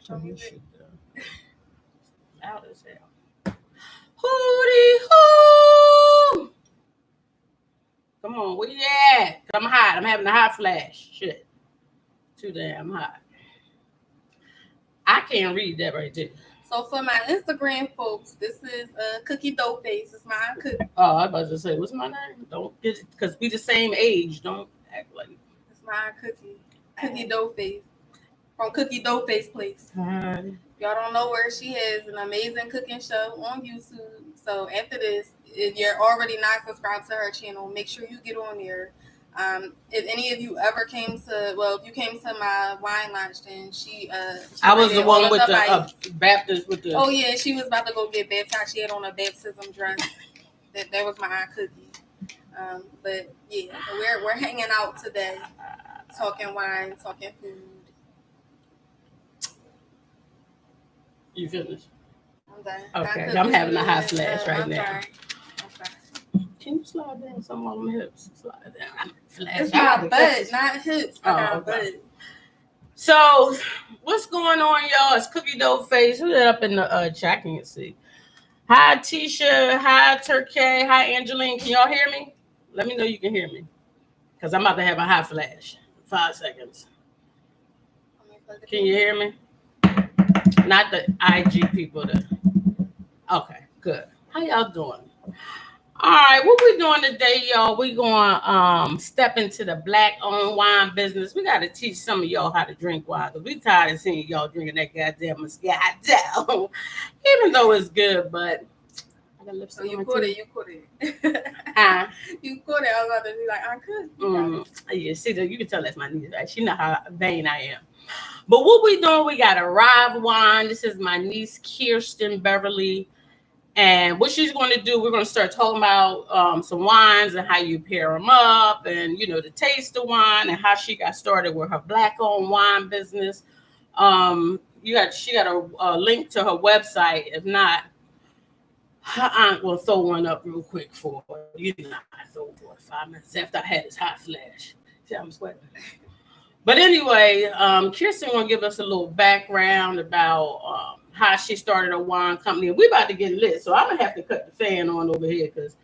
Show me shit. Loud as hell. Hootie hoo! Come on, where you at? I'm hot. I'm having a hot flash. Shit. Too damn hot. I can't read that right there. So for my Instagram folks, this is Cookie doeFace. It's my cookie. Oh, I was about to say, what's my name? Don't get it, because we the same age. Don't act like it. It's my cookie. Cookie doeFace. From Cookie doeFace Place. Y'all don't know her. She has an amazing cooking show on YouTube. So after this, if you're already not subscribed to her channel, make sure you get on there. If any of you ever came to, well, if you came to my wine launch, then she I was the one with the Baptist with the. Oh yeah, she was about to go get baptized. She had on a baptism dress. That was my Aunt Cookie. But yeah, so we're hanging out today, talking wine, talking food. You finished? I'm done. Okay, I'm having a hot flash right now. Sorry. Can you slide down some of my hips? Slide down. Flash. It's my butt, not hips. Butt. So, what's going on, y'all? It's Cookie doeFace. Who's that up in the chat? I can't see. Hi, Tisha. Hi, Turkey. Hi, Angeline. Can y'all hear me? Let me know you can hear me. Because I'm about to have a hot flash. 5 seconds. Can you hear me? Not the IG people. Okay, good. How y'all doing? All right, what we doing today, y'all? We going to step into the black-owned wine business. We got to teach some of y'all how to drink wine because we tired of seeing y'all drinking that goddamn Moscato. Even though it's good, but I got lips. So you caught it. You caught it. You caught it. I was about to be like, I could. Yeah, see, you can tell that's my niece. Right? She know how vain I am. But what we doing? We got a Rive wine. This is my niece Kirsten Beverly. And what she's going to do, we're going to start talking about some wines and how you pair them up and, you know, the taste of wine and how she got started with her black-owned wine business. She got a link to her website. If not, her aunt will throw one up real quick for her. You know, I throw 4 or 5 minutes after I had this hot flash. See, I'm sweating. But anyway, Kirsten will give us a little background about how she started a wine company. And we about to get lit, so I'm going to have to cut the fan on over here because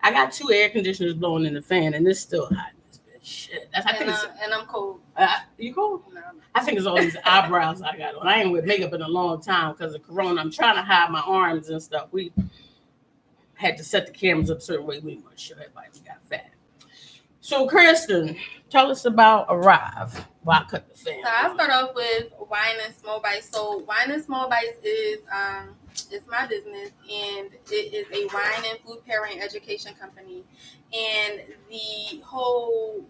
I got 2 air conditioners blowing in the fan, and it's still hot in this bitch. Shit. And I'm cold. You cold? No. I think it's all these eyebrows I got on. I ain't with makeup in a long time because of Corona. I'm trying to hide my arms and stuff. We had to set the cameras up a certain way. We weren't sure everybody got fat. So, Kirsten, tell us about Rive. Well, I cut the fan. So I'll start off with Wine and Small Bites. So Wine and Small Bites is it's my business, and it is a wine and food pairing education company. And the whole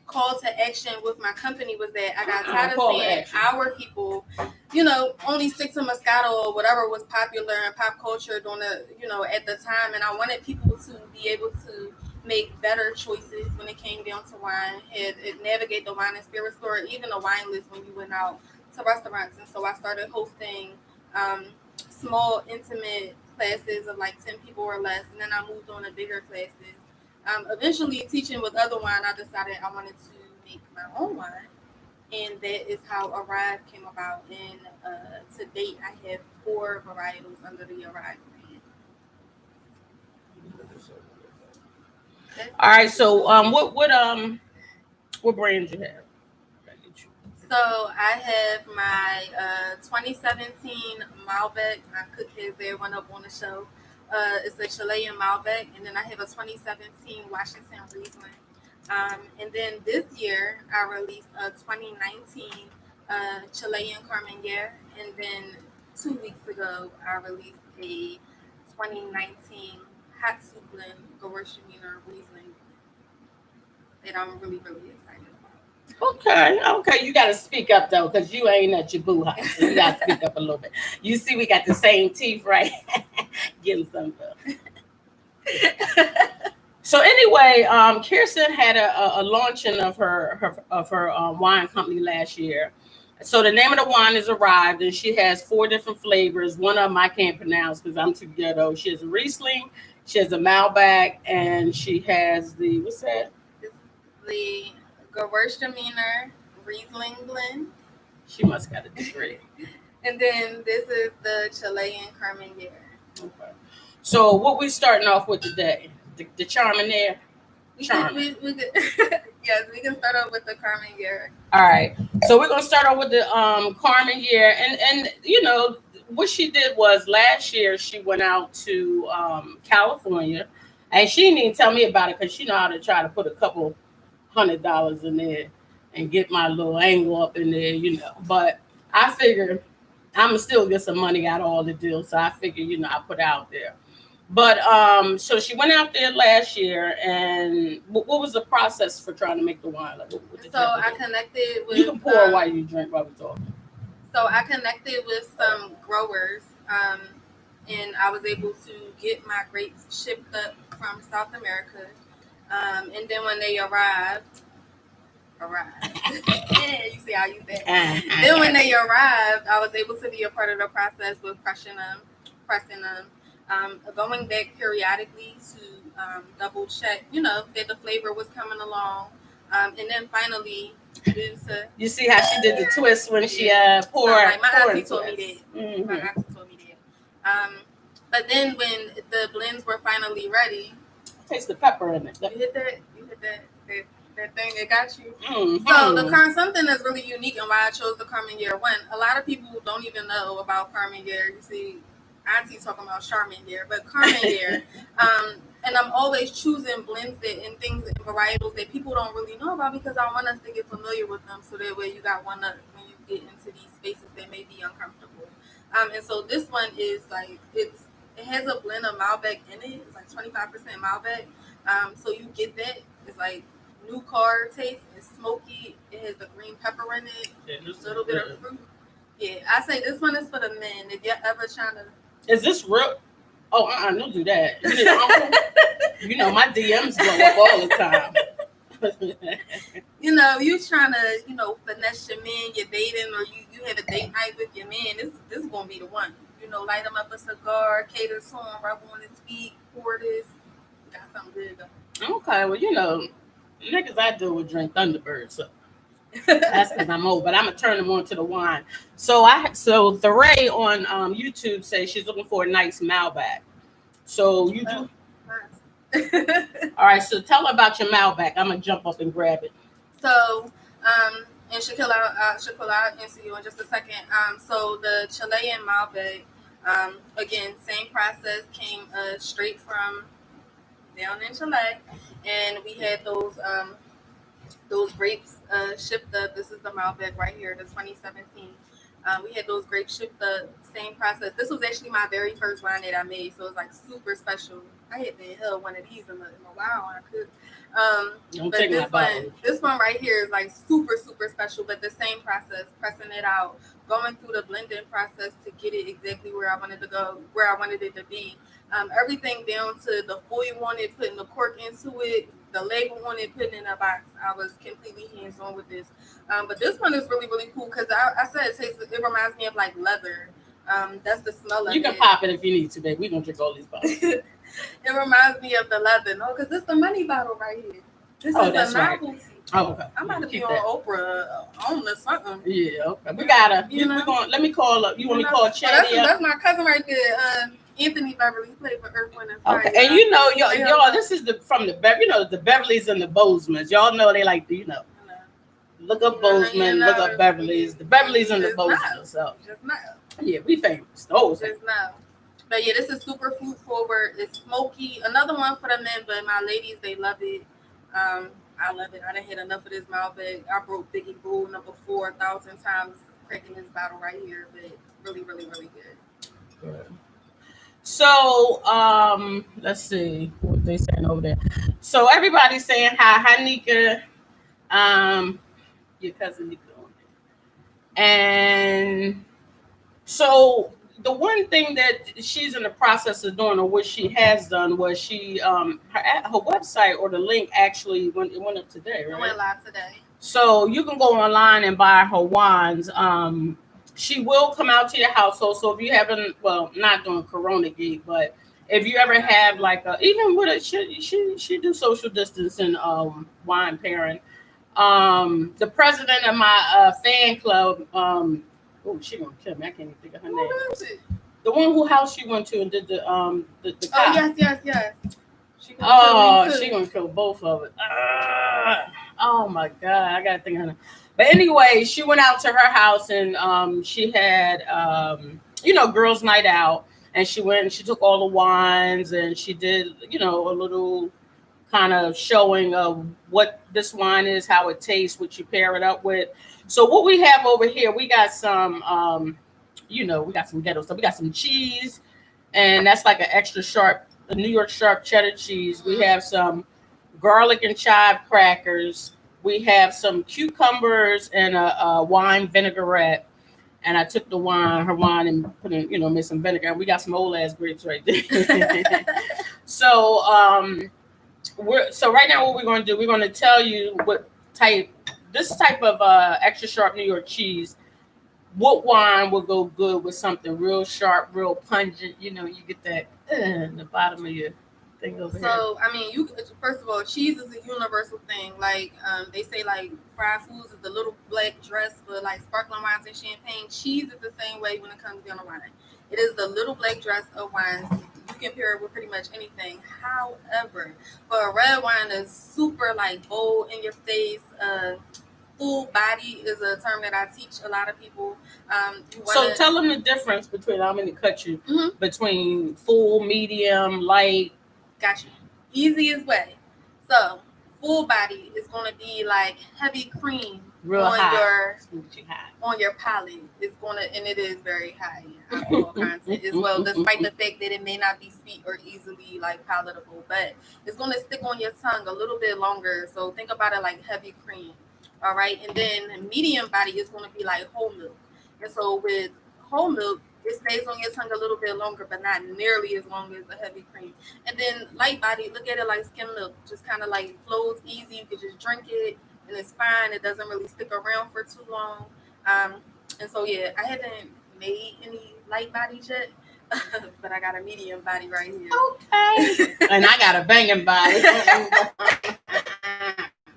call to action with my company was that I got tired of seeing our people, you know, only stick to Moscato or whatever was popular in pop culture during the, you know, at the time. And I wanted people to be able to make better choices when it came down to wine, and navigate the wine and spirit store, even the wine list when you went out to restaurants. And so I started hosting small, intimate classes of like 10 people or less, and then I moved on to bigger classes. Eventually, teaching with other wine, I decided I wanted to make my own wine, and that is how Arrive came about. And to date, I have 4 varietals under the Arrive brand. All right, so what brand you have? So I have my 2017 Malbec. My cook has there one up on the show. It's a Chilean Malbec, and then I have a 2017 Washington Riesling. And then this year I released a 2019 Chilean Carmenere, and then 2 weeks ago I released a 2019 Hot Soup Blend Gewürztraminer Riesling that I'm really, really excited about. Okay. You got to speak up, though, because you ain't at your boo house. So you got to speak up a little bit. You see we got the same teeth, right? Getting some So anyway, Kirsten had a launching of her wine company last year. So the name of the wine is Arrived, and she has 4 different flavors. One of them I can't pronounce because I'm too ghetto. She has a Riesling, she has a Malbec, and she has the, what's that? The Gewürztraminer Riesling blend. She must got a degree. And then this is the Chilean Carmenere. Okay. So what we starting off with today? The Charminaire? We could yes, we can start off with the Carmenere. All right. So we're gonna start off with the Carmenere, and you know what she did was last year she went out to California, and she didn't even tell me about it because she know how to try to put a couple $100 in there and get my little angle up in there, you know. But I figured I'm gonna still get some money out of all the deals, so I figured, you know, I put it out there. But so she went out there last year, and what was the process for trying to make the wine? Like, what did So you have to I do? connected with. You can pour while you drink while we talk. So I connected with some growers, and I was able to get my grapes shipped up from South America. And then when they arrived, yeah, you see how you that. Then when they arrived, I was able to be a part of the process with pressing them, going back periodically to double check, you know, that the flavor was coming along, and then finally. You see how she did the twist when she poured. So, like, my auntie poured told me that. Mm-hmm. My auntie told me that. But then when the blends were finally ready, Taste the pepper in it. you hit that thing that got you. Mm-hmm. So something that's really unique and why I chose the Carmenere one. A lot of people don't even know about Carmenere. You see, auntie talking about Charmenere, but Carmenere. And I'm always choosing blends and things and varietals that people don't really know about because I want us to get familiar with them so that way you got one up when you get into these spaces that may be uncomfortable. And so this one is like it has a blend of Malbec in it. It's like 25% Malbec. So you get that. It's like new car taste. It's smoky. It has the green pepper in it. A little bit of fruit. Yeah, I say this one is for the men. If you're ever trying to. Is this real? Oh, don't do that. You know, my DMs blow up all the time. You know, you trying to, you know, finesse your man, you're dating, or you have a date night with your man. This is gonna be the one. You know, light him up a cigar, cater to him, rub on his feet, pour this. Got something good though. Okay, well, you know, niggas I deal with drink Thunderbird, so that's because I'm old. But I'm gonna turn them on to the wine. So Therese on YouTube says she's looking for a nice Malbec. So you do. Nice. All right. So tell her about your Malbec. I'm gonna jump up and grab it. So and Shaquilla, I'll answer you in just a second. So the Chilean Malbec, again, same process, came straight from down in Chile, and we had those grapes shipped up. This is the Malbec right here, the 2017. We had those grapes shipped up, same process. This was actually my very first wine that I made, so it's like super special. I hadn't held one of these in a while when I could. But this one right here is like super, super special, but the same process, pressing it out, going through the blending process to get it exactly where I wanted to go, where I wanted it to be. Everything down to the foil on it, putting the cork into it, the label on it, putting it in a box. I was completely hands-on with this. But this one is really, really cool because I said it reminds me of like leather. That's the smell of it. You can pop it if you need to, babe. We don't drink all these bottles. It reminds me of the leather. No, because this is the money bottle right here. This is that's the novelty. Right. Oh, okay. I'm about to be on Oprah on or something. Yeah, okay. We gotta. Let me call up. You want me to call Chatty up? That's my cousin right there. Anthony Beverly played for Earth, Wind, and Fire. Okay, and you know, y'all, this is from the the Beverlys and the Bozeman's. Y'all know they like to, look up Bozeman, look up Beverly's. The Beverlys and the Bozeman's. So just now. Yeah, we famous. Those just now. But yeah, this is super food forward. It's smoky. Another one for the men, but my ladies, they love it. I love it. I done had enough of this Malbec. I broke Biggie Bull number 4 1,000 times cracking this bottle right here, but really, really, really good. So, let's see what they saying over there. So everybody's saying hi, Nika, your cousin Nika, and so the one thing that she's in the process of doing, or what she has done, was she her website or the link actually went up today, right? It went live today. So you can go online and buy her wines. She will come out to your household. So if you haven't, well, not doing Corona gig, but if you ever have like even with she do social distancing wine pairing. The president of my fan club, Oh, she gonna kill me. I can't even think of her Who name. is it? The one who house she went to and did the Oh cop. yes. She gonna Oh, kill me she too. gonna kill both of it. Oh my god, I gotta think of her. But anyway, she went out to her house and she had girls' night out, and she went and she took all the wines and she did a little kind of showing of what this wine is, how it tastes, what you pair it up with. So what we have over here, we got some we got some ghetto stuff. We got some cheese, and that's like an extra sharp, a New York sharp cheddar cheese. We have some garlic and chive crackers. We have some cucumbers and a wine vinaigrette. And I took her wine, and put in, made some vinegar. And we got some old ass grapes right there. So, so right now, what we're going to do, we're going to tell you this type of extra sharp New York cheese, what wine will go good with something real sharp, real pungent. You get that in the bottom of your thing over here. So I mean, first of all, cheese is a universal thing. Like they say, like fried foods is the little black dress for like sparkling wines and champagne. Cheese is the same way when it comes to wine. It is the little black dress of wines. You can pair it with pretty much anything. However, for a red wine that's super like bold in your face, full body is a term that I teach a lot of people. So tell them the difference between, I'm going to cut you, Mhm. between full, medium, light. Got you. Easiest way. So full body is going to be like heavy cream Real on high. on your palate. It's going to, and it is very high alcohol content as well, despite the fact that it may not be sweet or easily like palatable, but it's going to stick on your tongue a little bit longer. So think about it like heavy cream. All right, and then medium body is going to be like whole milk, and so with whole milk, it stays on your tongue a little bit longer, but not nearly as long as the heavy cream. And then light body, look at it like skim milk, just kind of like flows easy. You can just drink it, and it's fine. It doesn't really stick around for too long. And so yeah, I haven't made any light bodies yet, but I got a medium body right here. Okay. And I got a banging body.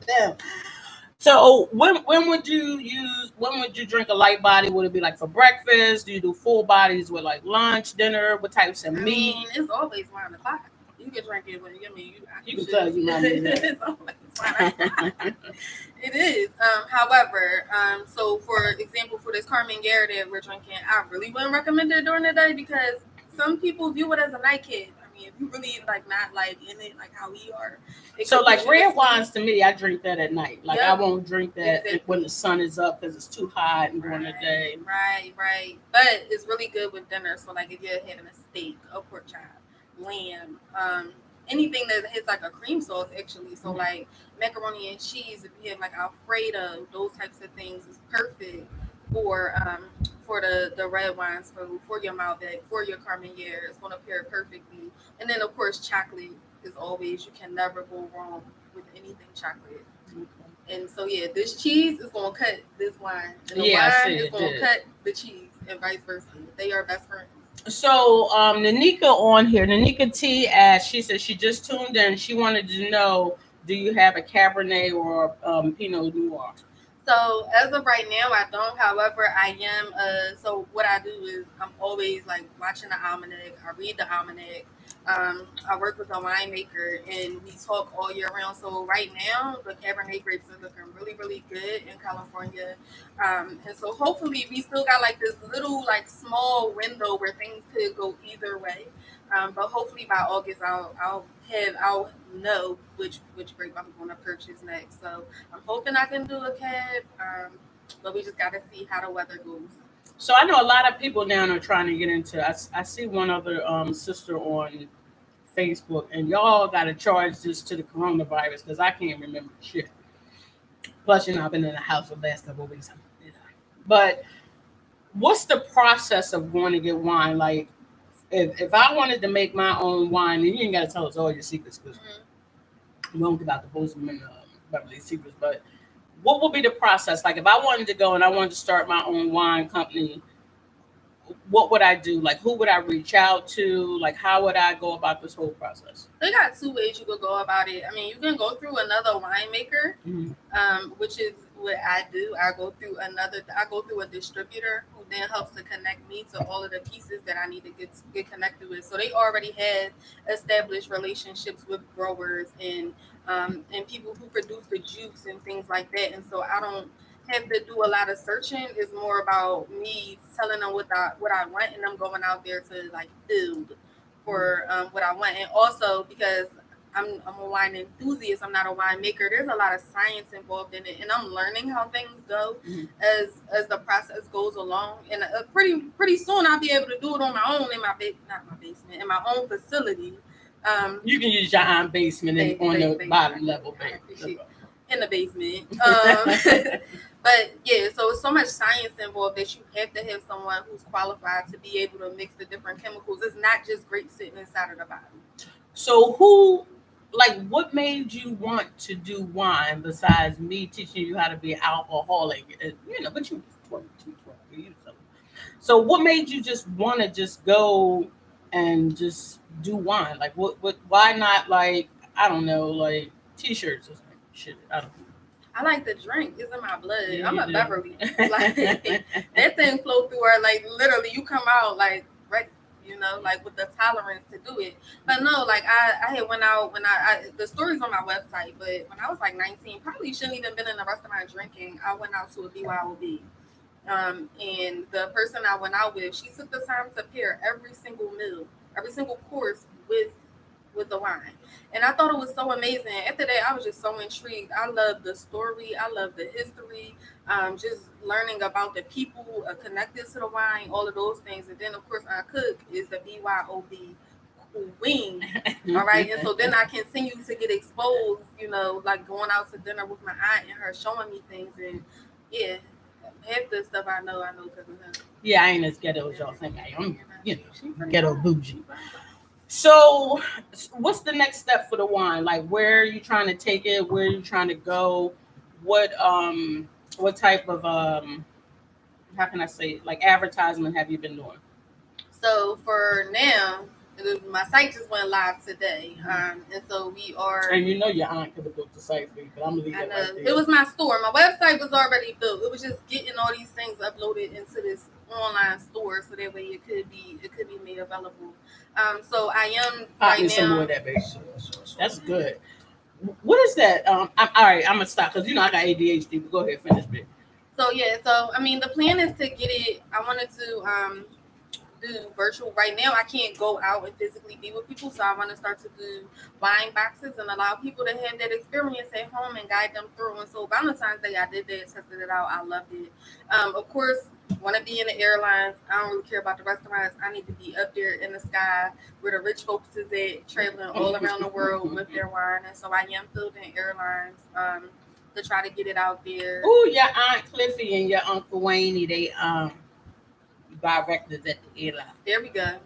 Damn. So when would you drink a light body? Would it be like for breakfast? Do you do full bodies with like lunch, dinner? What types of meat? I mean, it's always 1 o'clock. You can drink it when you can tell you might need that. It's always 1 o'clock. It is. However, so for example, for this Carmen Garrett that we're drinking, I really wouldn't recommend it during the day because some people view it as a nightcap. I mean, if you really like not like in it like how we are. So like red wines to me, I drink that at night. Like Yep. I won't drink that Exactly. when the sun is up because it's too hot and during the day. Right. But it's really good with dinner. So like if you're having a steak, a pork chop, lamb, anything that hits like a cream sauce actually. So like macaroni and cheese, if you have like Alfredo, those types of things is perfect for the red wines, for your Malbec, for your Carmenere. It's going to pair perfectly. And then of course chocolate is always, you can never go wrong with anything chocolate. Okay. And so yeah, this cheese is going to cut this wine, and the wine is going to cut the cheese, and vice versa. They are best friends. So Nanika on here, Nanika T asked, she said she just tuned in. She wanted to know, do you have a Cabernet or Pinot Noir? So as of right now, I don't. However, I am. So what I do is I'm always like watching the almanac. I read the almanac. I work with a winemaker, and we talk all year round. So right now, the Cabernet grapes are looking really, really good in California. And so hopefully, we still got like this little like small window where things could go either way. But hopefully by August, I'll know which grape I'm going to purchase next. So I'm hoping I can do a cab, but we just got to see how the weather goes. So I know a lot of people now are trying to get into. I see one other sister on Facebook, and y'all got to charge this to the coronavirus because I can't remember shit. Plus, I've been in the house for the last couple of weeks. But what's the process of going to get wine? Like, if I wanted to make my own wine, and you ain't got to tell us all your secrets because we won't give out the Bozeman Beverly secrets, but what would be the process? Like, if I wanted to go and I wanted to start my own wine company, what would I do? Like, who would I reach out to? Like, how would I go about this whole process? They got 2 ways you could go about it. I mean, you can go through another winemaker, which is what I do. I go through a distributor who then helps to connect me to all of the pieces that I need to get connected with. So they already had established relationships with growers and people who produce the juice and things like that. And so I don't have to do a lot of searching. It's more about me telling them what I want, and them going out there to like build for what I want. And also because I'm a wine enthusiast, I'm not a winemaker. There's a lot of science involved in it, and I'm learning how things go as the process goes along. And pretty soon I'll be able to do it on my own in my basement, in my own facility. You can use your own basement on the bottom level, in the basement. But yeah, so it's so much science involved that you have to have someone who's qualified to be able to mix the different chemicals. It's not just grape sitting inside of the bottle. So what made you want to do wine besides me teaching you how to be an alcoholic? But you was 22, so what made you just want to just go and just do wine? Like what why not like, I don't know, like t-shirts or something? Shit, I don't know. I like to drink. It's in my blood. Yeah, I'm a Beverly. Like that thing flow through her. Like literally, you come out like right, like with the tolerance to do it. But no, like I had went out when the story's on my website. But when I was like 19, probably shouldn't even been in a restaurant drinking. I went out to a BYOB. And the person I went out with, she took the time to pair every single meal, every single course with the wine. And I thought it was so amazing. After that, I was just so intrigued. I love the story. I love the history. Just learning about the people connected to the wine, all of those things. And then, of course, our cook is the BYOB queen. All right. And so then I continue to get exposed, like going out to dinner with my aunt and her showing me things. And yeah, half the stuff I know because of her. Yeah, I ain't as ghetto as y'all think I am. Ghetto bougie. So what's the next step for the wine? Like, where are you trying to take it? Where are you trying to go? What type of how can I say it? Like advertisement have you been doing? So for now, my site just went live today, and so we are. And your aunt could have built the site for you, but I'm gonna leave it right there. It was my store. My website was already built. It was just getting all these things uploaded into this online store, so that way it could be made available. So I am right now. Some more of that, baby. That's good. What is that? I'm all right. I'm gonna stop because I got ADHD. But go ahead, finish, baby. So yeah. So I mean, the plan is to get it. I wanted to do virtual. Right now I can't go out and physically be with people, so I want to start to do wine boxes and allow people to have that experience at home and guide them through. And so Valentine's Day I did that, tested it out, I loved it. Of course, want to be in the airlines. I don't really care about the restaurants. I need to be up there in the sky where the rich folks is at, traveling all around the world with their wine. And so I am building airlines to try to get it out there. Oh, your Aunt Cliffy and your Uncle Wayne, they directors at the airline. There we go.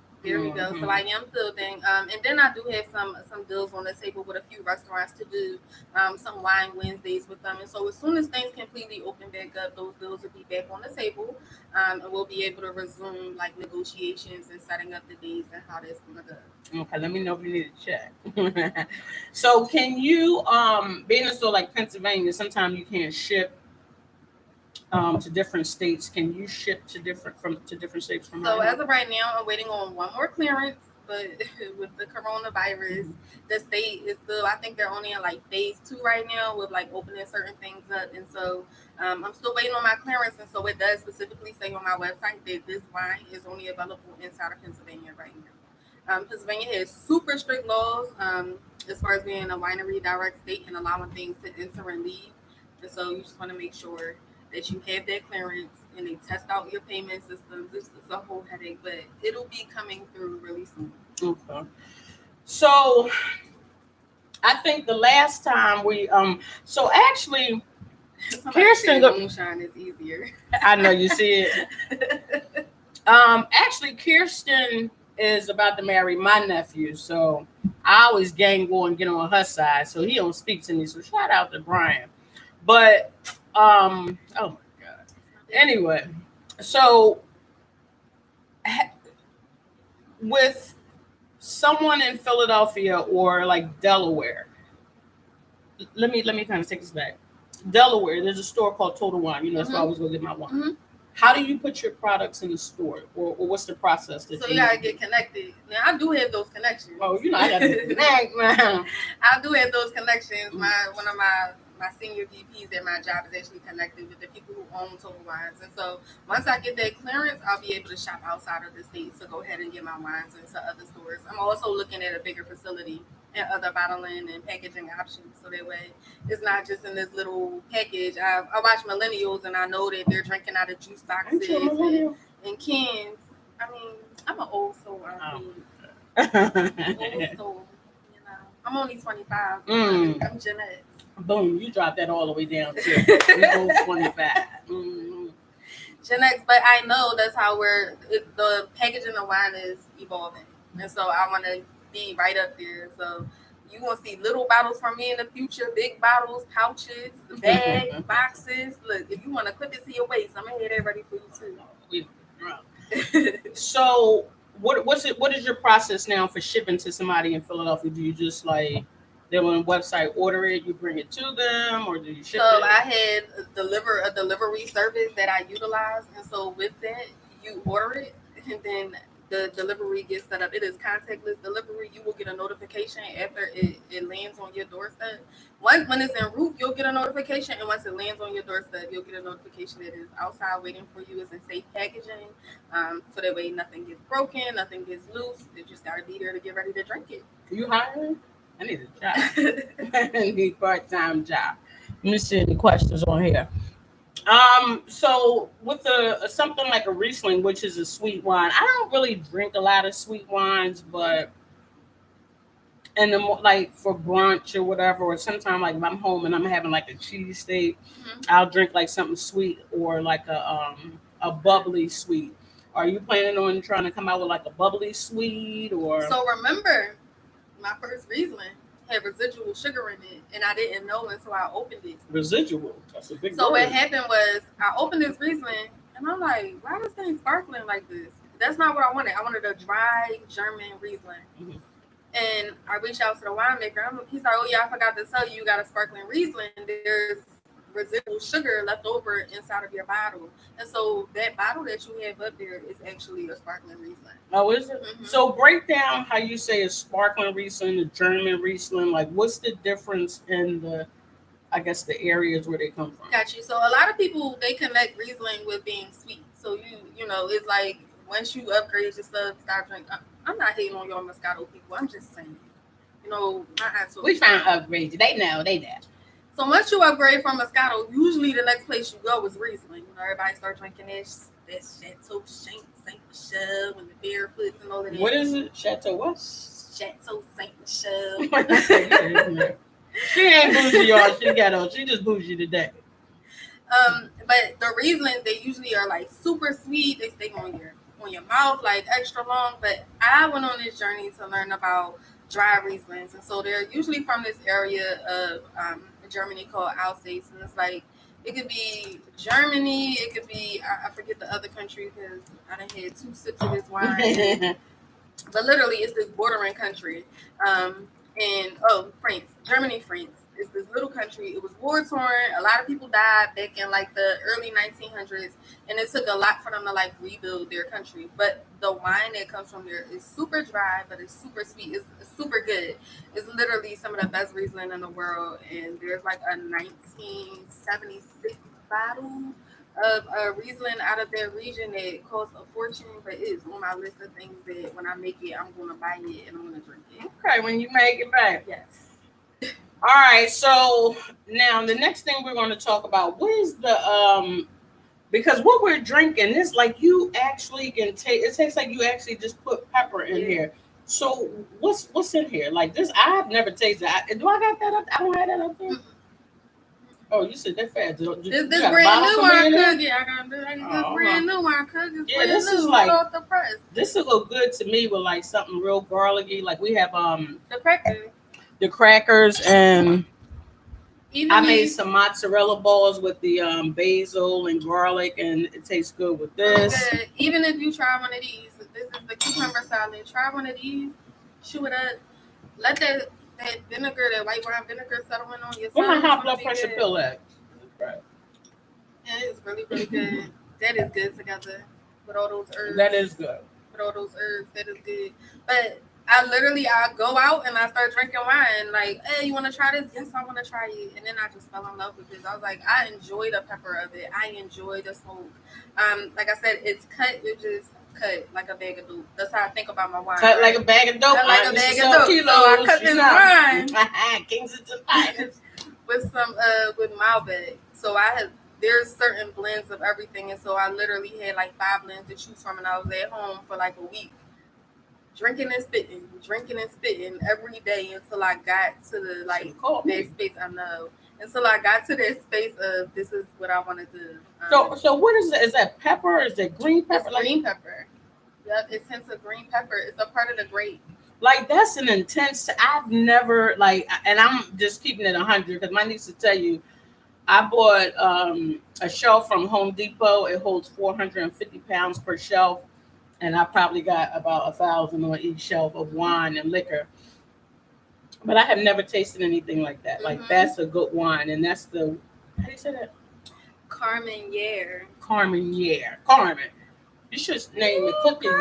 So I am building, and then I do have some deals on the table with a few restaurants to do some wine Wednesdays with them. And so as soon as things completely open back up, those deals will be back on the table, and we'll be able to resume like negotiations and setting up the days and how that's gonna go. Okay, let me know if you need a check. So can you being in a store like Pennsylvania, sometimes you can't ship to different states. Can you ship to different states from? So as of right now, I'm waiting on one more clearance, but with the coronavirus, the state is still. I think they're only in like phase 2 right now with like opening certain things up, and so I'm still waiting on my clearance. And so it does specifically say on my website that this wine is only available inside of Pennsylvania right now. Pennsylvania has super strict laws as far as being a winery direct state and allowing things to enter and leave, and so you just want to make sure that you have that clearance and they test out your payment systems. It's a whole headache, but it'll be coming through really soon. Okay. So I think the last time we so actually Kirsten moonshine is easier. I know, you see it. Actually Kirsten is about to marry my nephew, so I always gang war and get on her side, so he don't speak to me. So shout out to Brian. But oh my God. Anyway, so with someone in Philadelphia or like Delaware, let me kind of take this back. Delaware, there's a store called Total Wine. That's where I always go get my wine. How do you put your products in the store, or what's the process that So you you gotta need? get connected. Now I do have those connections. Oh, you know, I got to connect, man. I do have those connections. One of my senior VPs at my job is actually connected with the people who own Total Wines, and so once I get that clearance, I'll be able to shop outside of the state to go ahead and get my wines into other stores. I'm also looking at a bigger facility and other bottling and packaging options, so that way it's not just in this little package. I watch millennials, and I know that they're drinking out of juice boxes and cans. I mean, I'm an old soul. Old soul. You know, I'm only 25. I'm Gen X. Boom, you dropped that all the way down to we both 25. Gen X, but I know that's how the packaging of wine is evolving, and so I want to be right up there. So you gonna see little bottles from me in the future, big bottles, pouches, bags, boxes. Look, if you want to clip it to your waist, I'm gonna have that ready for you too. So what is your process now for shipping to somebody in Philadelphia? Do you just like they're on a website, order it, you bring it to them, or do you ship it? So I had a delivery service that I utilize, and so with that, you order it, and then the delivery gets set up. It is contactless delivery. You will get a notification after it lands on your doorstep. When it's en route, you'll get a notification, and once it lands on your doorstep, you'll get a notification that it's outside waiting for you. It's in safe packaging, so that way nothing gets broken, nothing gets loose. You just gotta be there to get ready to drink it. You hiring? I need a job. I need a part-time job. Let me see any questions on here. So with something like a Riesling, which is a sweet wine, I don't really drink a lot of sweet wines, but and like for brunch or whatever, or sometimes like if I'm home and I'm having like a cheesesteak, I'll drink like something sweet or like a bubbly sweet. Are you planning on trying to come out with like a bubbly sweet or? So remember, my first Riesling had residual sugar in it, and I didn't know until I opened it. Residual? That's a big So word. what happened was I opened this Riesling, and I'm like, why is this thing sparkling like this? That's not what I wanted. I wanted a dry German Riesling. Mm-hmm. And I reached out to the winemaker. He's like, oh yeah, I forgot to tell you, you got a sparkling Riesling. There's residual sugar left over inside of your bottle, and so that bottle that you have up there is actually a sparkling Riesling. Oh, is it? Mm-hmm. So break down how you say a sparkling Riesling, a German Riesling. Like, what's the difference in the areas where they come from? Got you. So a lot of people, they connect Riesling with being sweet. So you know, it's like once you upgrade your stuff, start drinking. I'm not hating on y'all Moscato people. I'm just saying, you know, we trying to upgrade you. They know. So once you upgrade from Moscato, usually the next place you go is Riesling. You know, everybody start drinking that Chateau Saint Michelle and the Barefoots and all of that. What is it? Chateau what? Chateau Saint Michelle. She ain't bougie, y'all. She just bougie today. But the Rieslings, they usually are like super sweet. They stay on your mouth like extra long. But I went on this journey to learn about dry Rieslings, and so they're usually from this area of Germany called Alsace, and it's like it could be Germany, it could be I forget the other country because I done had 2 sips of this wine. But literally, it's this bordering country, France, Germany, France. It's this little country. It was war torn. A lot of people died back in like the early 1900s, and it took a lot for them to like rebuild their country. But the wine that comes from there is super dry, but it's super sweet. It's super good. It's literally some of the best Riesling in the world. And there's like a 1976 bottle of a Riesling out of their region that costs a fortune, but it is on my list of things that when I make it, I'm going to buy it and I'm going to drink it. Okay, when you make it back. Yes. All right, so now the next thing we're going to talk about, what is the because what we're drinking is like you actually can take. It tastes like you actually just put pepper in here. So what's in here? Like this, I've never tasted. Do I got that up? I don't have that up there. Oh, you said that fast. This brand new wine cookie. I got this brand new wine cookie. Yeah, this is like off the press. This will go good to me with like something real garlicky. Like we have the crackers, and I made some mozzarella balls with the basil and garlic, and it tastes good with this. Good. Even if you try one of these, this is the cucumber salad. Try one of these, chew it up, let that vinegar, that white wine vinegar, settle in on your. Where my high blood pressure pill at? Right. Yeah, it's really, really good. That is good together with all those herbs. That is good. With all those herbs, that is good. But I go out and I start drinking wine. Like, hey, you want to try this? Yes, I want to try it. And then I just fell in love with it. I was like, I enjoy the pepper of it. I enjoy the smoke. Like I said, it's cut like a bag of dope. That's how I think about my wine. Cut like a bag of dope. Cut like a bag of dope. So I cut this wine. Kensington Finest. with Malbec. So there's certain blends of everything, and so I literally had like 5 blends to choose from, and I was at home for like a week, drinking and spitting every day until I got to the that space. I know. Until I got to that space of this is what I want to do. So what is it? Is that pepper? Is it green pepper? It's green pepper. Yep, it's hints of green pepper. It's a part of the grape. Like that's an intense. I've never and I'm just keeping it 100 because my niece will tell you. I bought a shelf from Home Depot. It holds 450 pounds per shelf, and I probably got about 1,000 on each shelf of wine and liquor. But I have never tasted anything like that. Like that's a good wine, and that's the how do you say that? Carmenere. Carmen. You should name it Cooking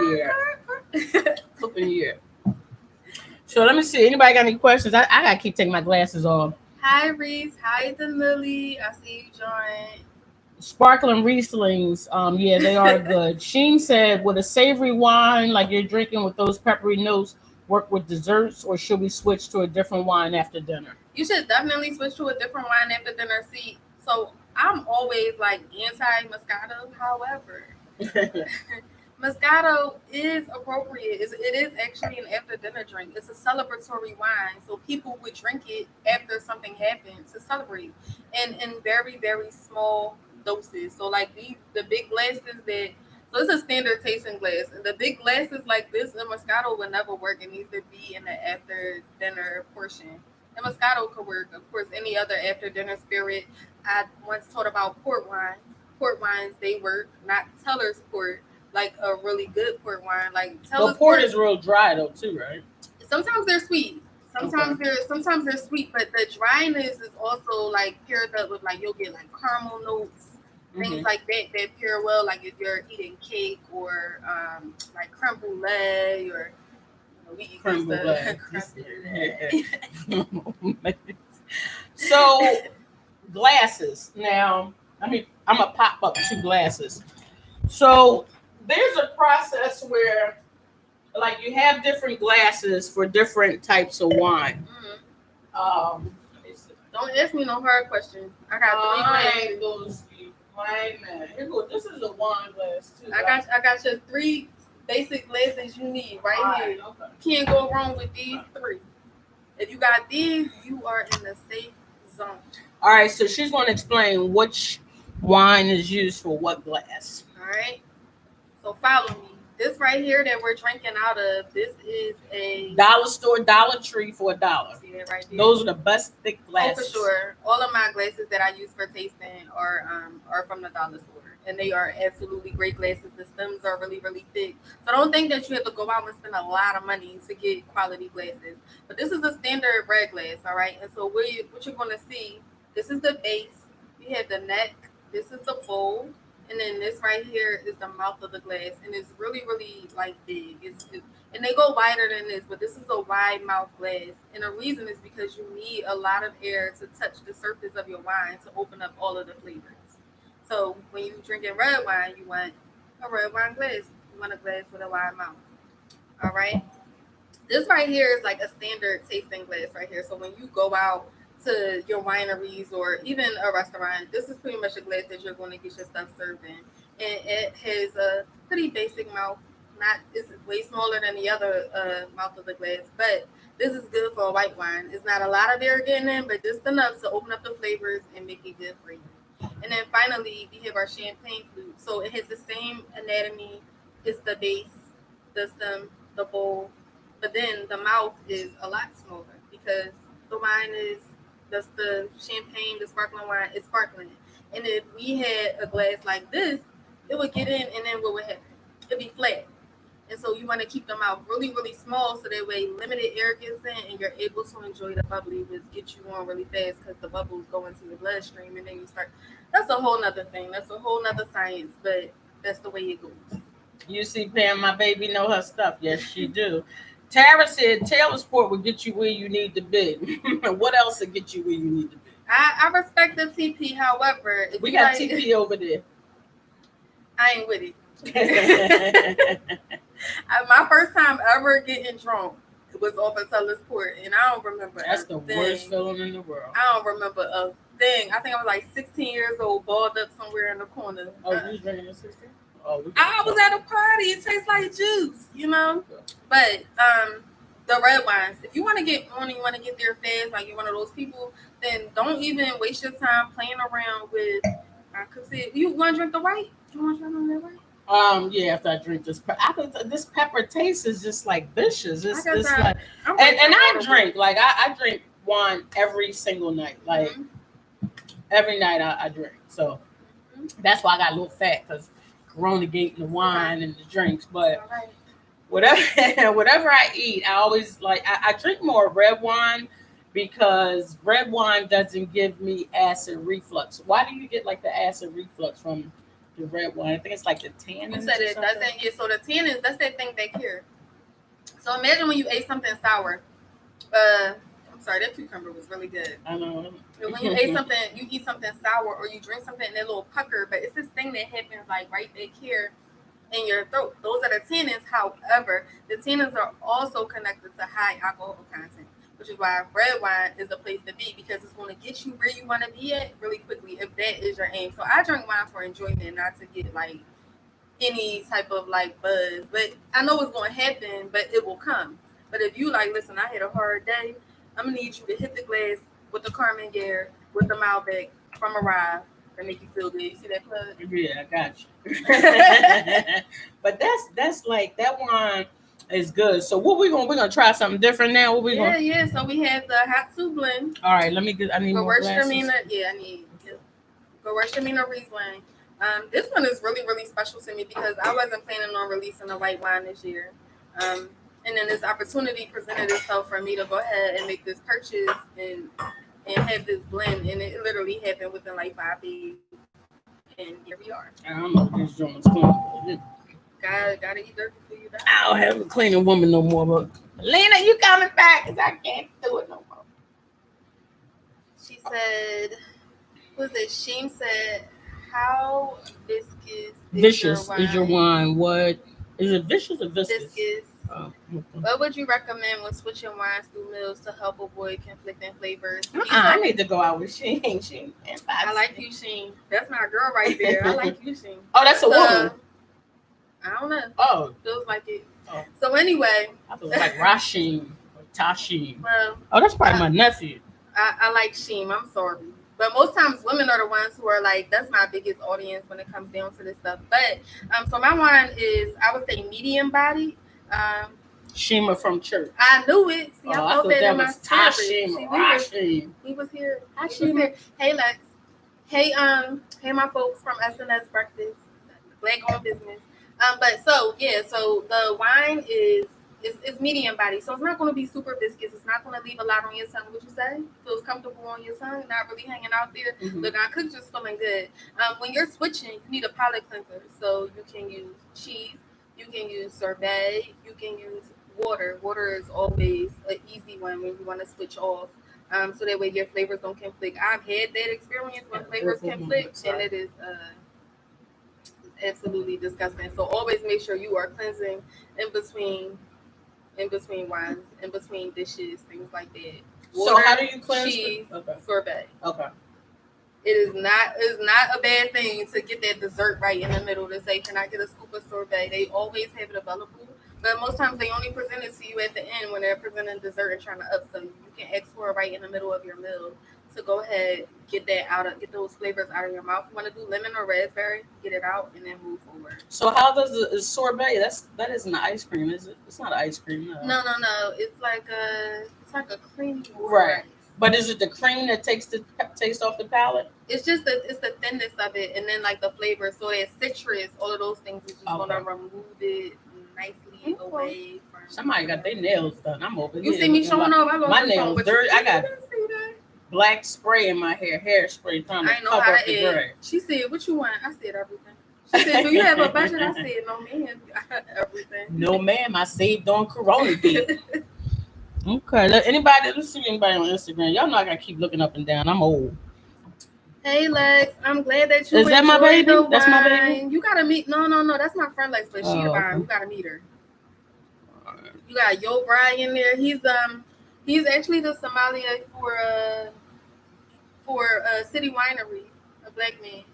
So let me see. Anybody got any questions? I gotta keep taking my glasses off. Hi Reese. Hi Danili. I see you join. Sparkling Rieslings. Yeah, they are good. Sheen said, would a savory wine like you're drinking with those peppery notes work with desserts, or should we switch to a different wine after dinner? You should definitely switch to a different wine after dinner. See, so I'm always like anti-Moscato. However, Moscato is appropriate. It is actually an after dinner drink. It's a celebratory wine. So people would drink it after something happens to celebrate. And in very, very small doses. So like the big glasses so it's a standard tasting glass. And the big glasses like this, the Moscato would never work. It needs to be in the after dinner portion. The Moscato could work. Of course, any other after dinner spirit. I once taught about port wine. Port wines, they work, not Teller's port. Like a really good port wine, like Teller's port is real dry though too, right? Sometimes they're sweet. Sometimes they're sweet, but the dryness is also like paired up with like you'll get like caramel notes, things like that pair well. Like if you're eating cake or like creme brulee or we eat creme brulee. So glasses. Now, I'm gonna pop up 2 glasses. So there's a process where like you have different glasses for different types of wine. Don't ask me no hard questions. I got 3 glasses. Here go. This is a wine glass too. I got your 3 basic glasses you need right here. Okay. Can't go wrong with these 3. If you got these, you are in the safe zone. All right, so she's going to explain which wine is used for what glass. All right. So follow me. This right here that we're drinking out of, this is a dollar store, Dollar Tree for $1. See that right there? Those are the best thick glasses. Oh, for sure. All of my glasses that I use for tasting are from the dollar store, and they are absolutely great glasses. The stems are really, really thick. So don't think that you have to go out and spend a lot of money to get quality glasses. But this is a standard red glass, all right. And so what you're going to see, this is the base. You have the neck. This is the bowl. And then this right here is the mouth of the glass, and it's really, really like big. And they go wider than this, but this is a wide mouth glass. And the reason is because you need a lot of air to touch the surface of your wine to open up all of the flavors. So when you're drinking red wine, you want a red wine glass. You want a glass with a wide mouth. All right. This right here is like a standard tasting glass right here. So when you go out to your wineries or even a restaurant, this is pretty much a glass that you're going to get your stuff served in. And it has a pretty basic mouth. It's way smaller than the other mouth of the glass, but this is good for a white wine. It's not a lot of air getting in, but just enough to open up the flavors and make it good for you. And then finally, we have our champagne flute. So it has the same anatomy. It's the base, the stem, the bowl, but then the mouth is a lot smaller because the wine is the champagne, the sparkling wine is sparkling. And if we had a glass like this, it would get in, and then what would happen? It'd be flat. And so you want to keep the mouth really, really small so that way limited air gets in and you're able to enjoy the bubbly, which get you on really fast because the bubbles go into your bloodstream and then you start the that's a whole nother thing. That's a whole nother science, but that's the way it goes. You see, Pam, my baby know her stuff. Yes, she do. Tara said Taylor Sport will get you where you need to be. What else will get you where you need to be? I respect the TP. However, if We you got like, TP over there. I ain't with it. My first time ever getting drunk was off of Taylor Sport, and I don't remember. That's the worst feeling in the world. I don't remember a thing. I think I was like 16 years old, balled up somewhere in the corner. Oh, you was drinking at 16? Oh, I was at a party. It tastes like juice, you know. But the red wines. If you want to get on, you want to get there fast, like you're one of those people, then don't even waste your time playing around with. I could say, you want to drink the white? You want to try the white? Yeah. After I drink this, this pepper taste is just like vicious. It's like, and I drink like I drink wine every single night. Like every night I drink. So that's why I got a little fat because Corona gate and the wine and the drinks. But whatever I eat, I always like I drink more red wine because red wine doesn't give me acid reflux. Why do you get like the acid reflux from the red wine? I think it's like the tannins. You said it doesn't. Yeah, so the tannins, that's that thing they cure. So imagine when you ate something sour. I'm sorry, that cucumber was really good. I know. When you ate something, you eat something sour or you drink something in that little pucker, but it's this thing that happens like right back here in your throat. Those are the tannins. However, the tannins are also connected to high alcohol content, which is why red wine is the place to be because it's going to get you where you want to be at really quickly if that is your aim. So I drink wine for enjoyment, not to get like any type of like buzz. But I know it's going to happen, but it will come. But if you like, listen, I had a hard day, I'm going to need you to hit the glass with the Carmen Gear, with the Malbec from Arrive to make you feel good. You see that plug? Yeah, I got you. But that's like that wine is good. So what we're gonna try something different now. What we gonna? Yeah. So we have the hot soup blend. All right, let me get. I need more glasses. I need Gewürztraminer Riesling. This one is really, really special to me because I wasn't planning on releasing a white wine this year. And then this opportunity presented itself for me to go ahead and make this purchase and have this blend, and it literally happened within like 5 days. And here we are. I don't know if this joint's clean. Gotta eat dirt before you die. I don't have a cleaning woman no more, but Lena, you coming back? Cause I can't do it no more. She said, "Who's it?" Sheem said, "How vicious is your wine? What is it? Vicious or viscous? Viscous. Oh, okay. What would you recommend when switching wines through meals to help avoid conflicting flavors?" I need to go out with Sheen. I like you, Sheen. That's my girl right there. I like you, Sheen. Oh, that's a woman. I don't know. Oh, feels like it. Oh. So anyway, I thought it was like Rasheen or Tasheen. Well, that's probably my nephew. I like Sheen. I'm sorry. But most times women are the ones who are like, that's my biggest audience when it comes down to this stuff. But so my wine is, I would say, medium bodied. Shima from church. I knew it. See, I thought that was Tashima. We was here. Hey, Lex. Hey, my folks from SNS Breakfast, Black on Business. But so the wine is medium body, so it's not going to be super viscous. It's not going to leave a lot on your tongue. Would you say feels comfortable on your tongue, not really hanging out there? Mm-hmm. Look, I cook just feeling good. When you're switching, you need a palate cleanser, so you can use cheese, you can use sorbet, you can use water. Water is always an easy one when you want to switch off. So that way your flavors don't conflict. I've had that experience when flavors conflict, and it is absolutely disgusting. So always make sure you are cleansing in between wines, in between dishes, things like that. Water, so how do you cleanse? Cheese, sorbet. Okay. It is not a bad thing to get that dessert right in the middle to say, can I get a scoop of sorbet? They always have it available, but most times they only present it to you at the end when they're presenting dessert and trying to upsell you. You can ask for it right in the middle of your meal. So go ahead, get those flavors out of your mouth. You want to do lemon or raspberry, get it out, and then move forward. So how does the sorbet? That isn't ice cream, is it? It's not ice cream. No. It's like a creamy right. Rice. But is it the cream that takes the taste off the palate? It's just it's the thinness of it, and then like the flavor. So that citrus, all of those things is just gonna remove it nicely away from. Somebody got their nails done. I'm open. You see me showing off? My nails dirty. I got. black spray in my hairspray, trying to I know cover how up to the add. gray. She said, "What you want?" I said everything. She said, "Do you have a budget?" I said, "No, man, everything." No, ma'am, I saved on Corona Beat. Okay, let's see anybody on Instagram. Y'all know I gotta keep looking up and down. I'm old. Hey Lex, I'm glad that you Is that my enjoyed baby? the That's my wine. baby? You gotta meet. No, that's my friend Lex, but she the okay. bomb. You gotta meet her. You got Yo Brian there. He's actually the sommelier for City Winery, a black man.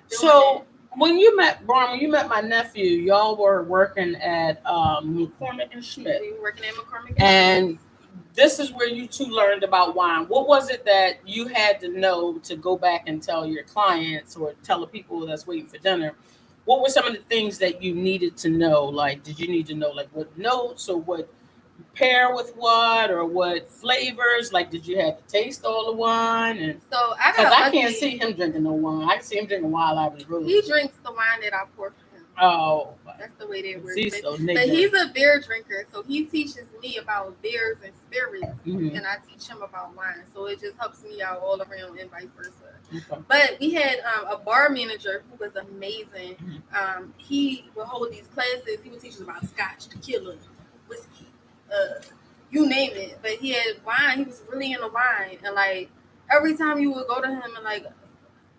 So when you met Brian, when you met my nephew, y'all were working at McCormick and Schmidt. We were working at McCormick and this is where you two learned about wine. What was it that you had to know to go back and tell your clients or tell the people that's waiting for dinner? What were some of the things that you needed to know? Like, did you need to know like what notes or what pair with what or what flavors? Like, did you have to taste all the wine? And so I can't see him drinking no wine. I can see him drinking wild out of the room. He drinks the wine that I pour for him. Oh, that's the way that works. But he's a beer drinker, so he teaches me about beers and spirits, and I teach him about wine. So it just helps me out all around, and vice versa. Okay. But we had a bar manager who was amazing. He would hold these classes. He would teach us about scotch, tequila, whiskey, you name it. But he had wine. He was really into wine, and like every time you would go to him, and like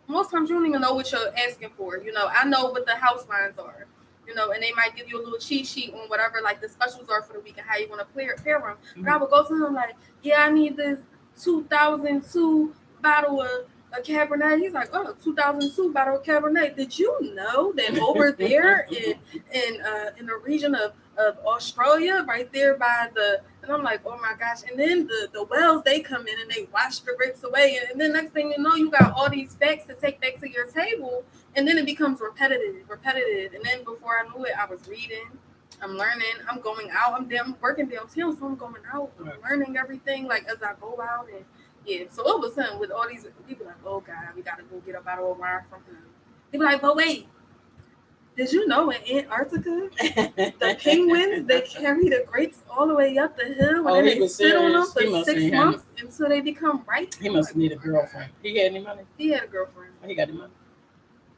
most times you don't even know what you're asking for. You know, I know what the house wines are. You know, and they might give you a little cheat sheet on whatever like the specials are for the week and how you want to pair them. But I would go to him like, yeah, I need this 2002 bottle of Cabernet. He's like, oh, 2002 bottle of Cabernet. Did you know that over there in the region of Australia, right there by the, and I'm like, oh my gosh. And then the wells, they come in and they wash the grapes away. And then next thing you know, you got all these facts to take back to your table. And then it becomes repetitive. And then before I knew it, I was reading, I'm learning, I'm going out, I'm working downtown, so I'm going out, I'm learning everything, like as I go out. And yeah, so it was something with all these people like, oh God, we got to go get a bottle of wine from him. They be like, but wait, did you know in Antarctica, the penguins, they carry the grapes all the way up the hill and then they sit on them for 6 months until they become ripe? He must need a girlfriend. He had any money? He had a girlfriend. He got any money?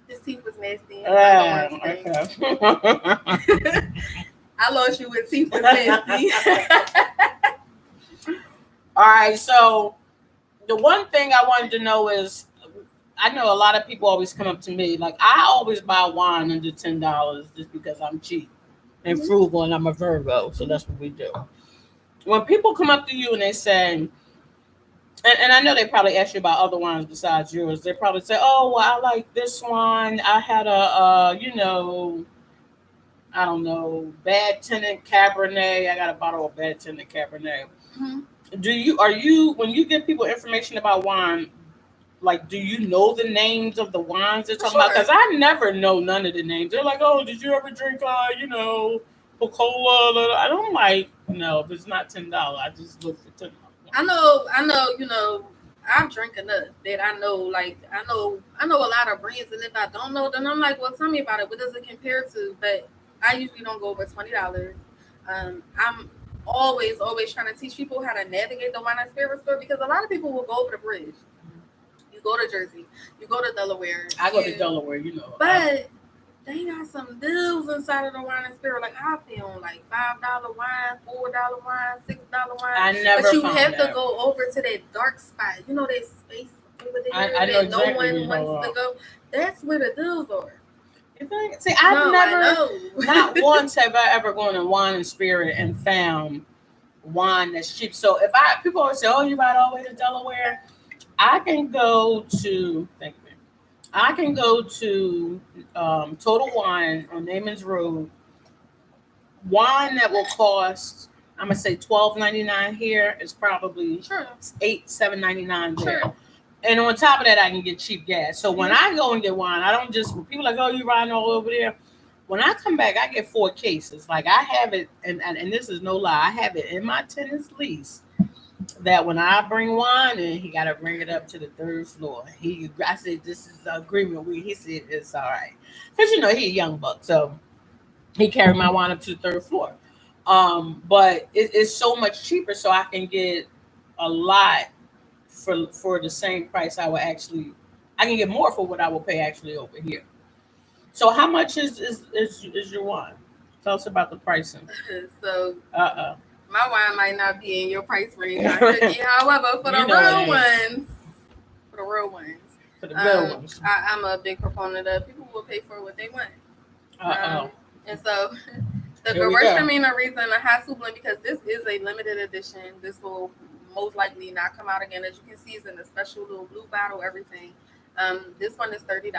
His teeth was nasty. Okay. I lost you with teeth was nasty. All right, so the one thing I wanted to know is, I know a lot of people always come up to me, like I always buy wine under $10 just because I'm cheap and frugal and I'm a Virgo, so that's what we do. When people come up to you and they say, and I know they probably ask you about other wines besides yours. They probably say, "Oh, well, I like this wine. I had a, I don't know, Bad Tenant Cabernet. I got a bottle of Bad Tenant Cabernet." Mm-hmm. When you give people information about wine, like, do you know the names of the wines they're talking about? Because I never know none of the names. They're like, "Oh, did you ever drink, Coca-Cola?" I don't like, no, if it's not $10, I just look for $10. I know, I drink enough that I know a lot of brands, and if I don't know, then I'm like, well, tell me about it. What does it compare to? But I usually don't go over $20. I'm always trying to teach people how to navigate the wine and spirit store, because a lot of people will go over the bridge. You go to Jersey, you go to Delaware. I go to Delaware, but they got some deals inside of the wine and spirit. Like I found like $5 wine, $4 wine, $6 wine. I never. But you have to go over to that dark spot. You know that space over there I know that exactly no one wants to go. That's where the deals are. See, I've never, not once have I ever gone in wine and spirit and found wine that's cheap. So if people always say, "Oh, you ride all the way to Delaware," I can go to. Thank you. I can go to Total Wine on Naaman's Road. Wine that will cost, I'm gonna say $12.99 here is probably $7.99 there. Sure. And on top of that, I can get cheap gas. So when I go and get wine, I don't just, when people are like, "Oh, you riding all over there." When I come back, I get 4 cases. Like I have it, and this is no lie, I have it in my tenant's lease that when I bring wine in, he got to bring it up to the 3rd floor. I said, "This is the agreement." He said, "It's all right." Because, he a young buck. So he carried my wine up to the 3rd floor. But it's so much cheaper, so I can get a lot for the same price I can get more for what I will pay actually over here. So how much is your wine? Tell us about the pricing. So Uh my wine might not be in your price range, however, for the You know it real ain't. ones, for the real ones, For the real ones. I'm a big proponent of people will pay for what they want. Uh And so the Here we go. Gewürztraminer Riesling, a high blend, because this is a limited edition. This will most likely not come out again. As you can see, it's in a special little blue bottle, everything. This one is $30.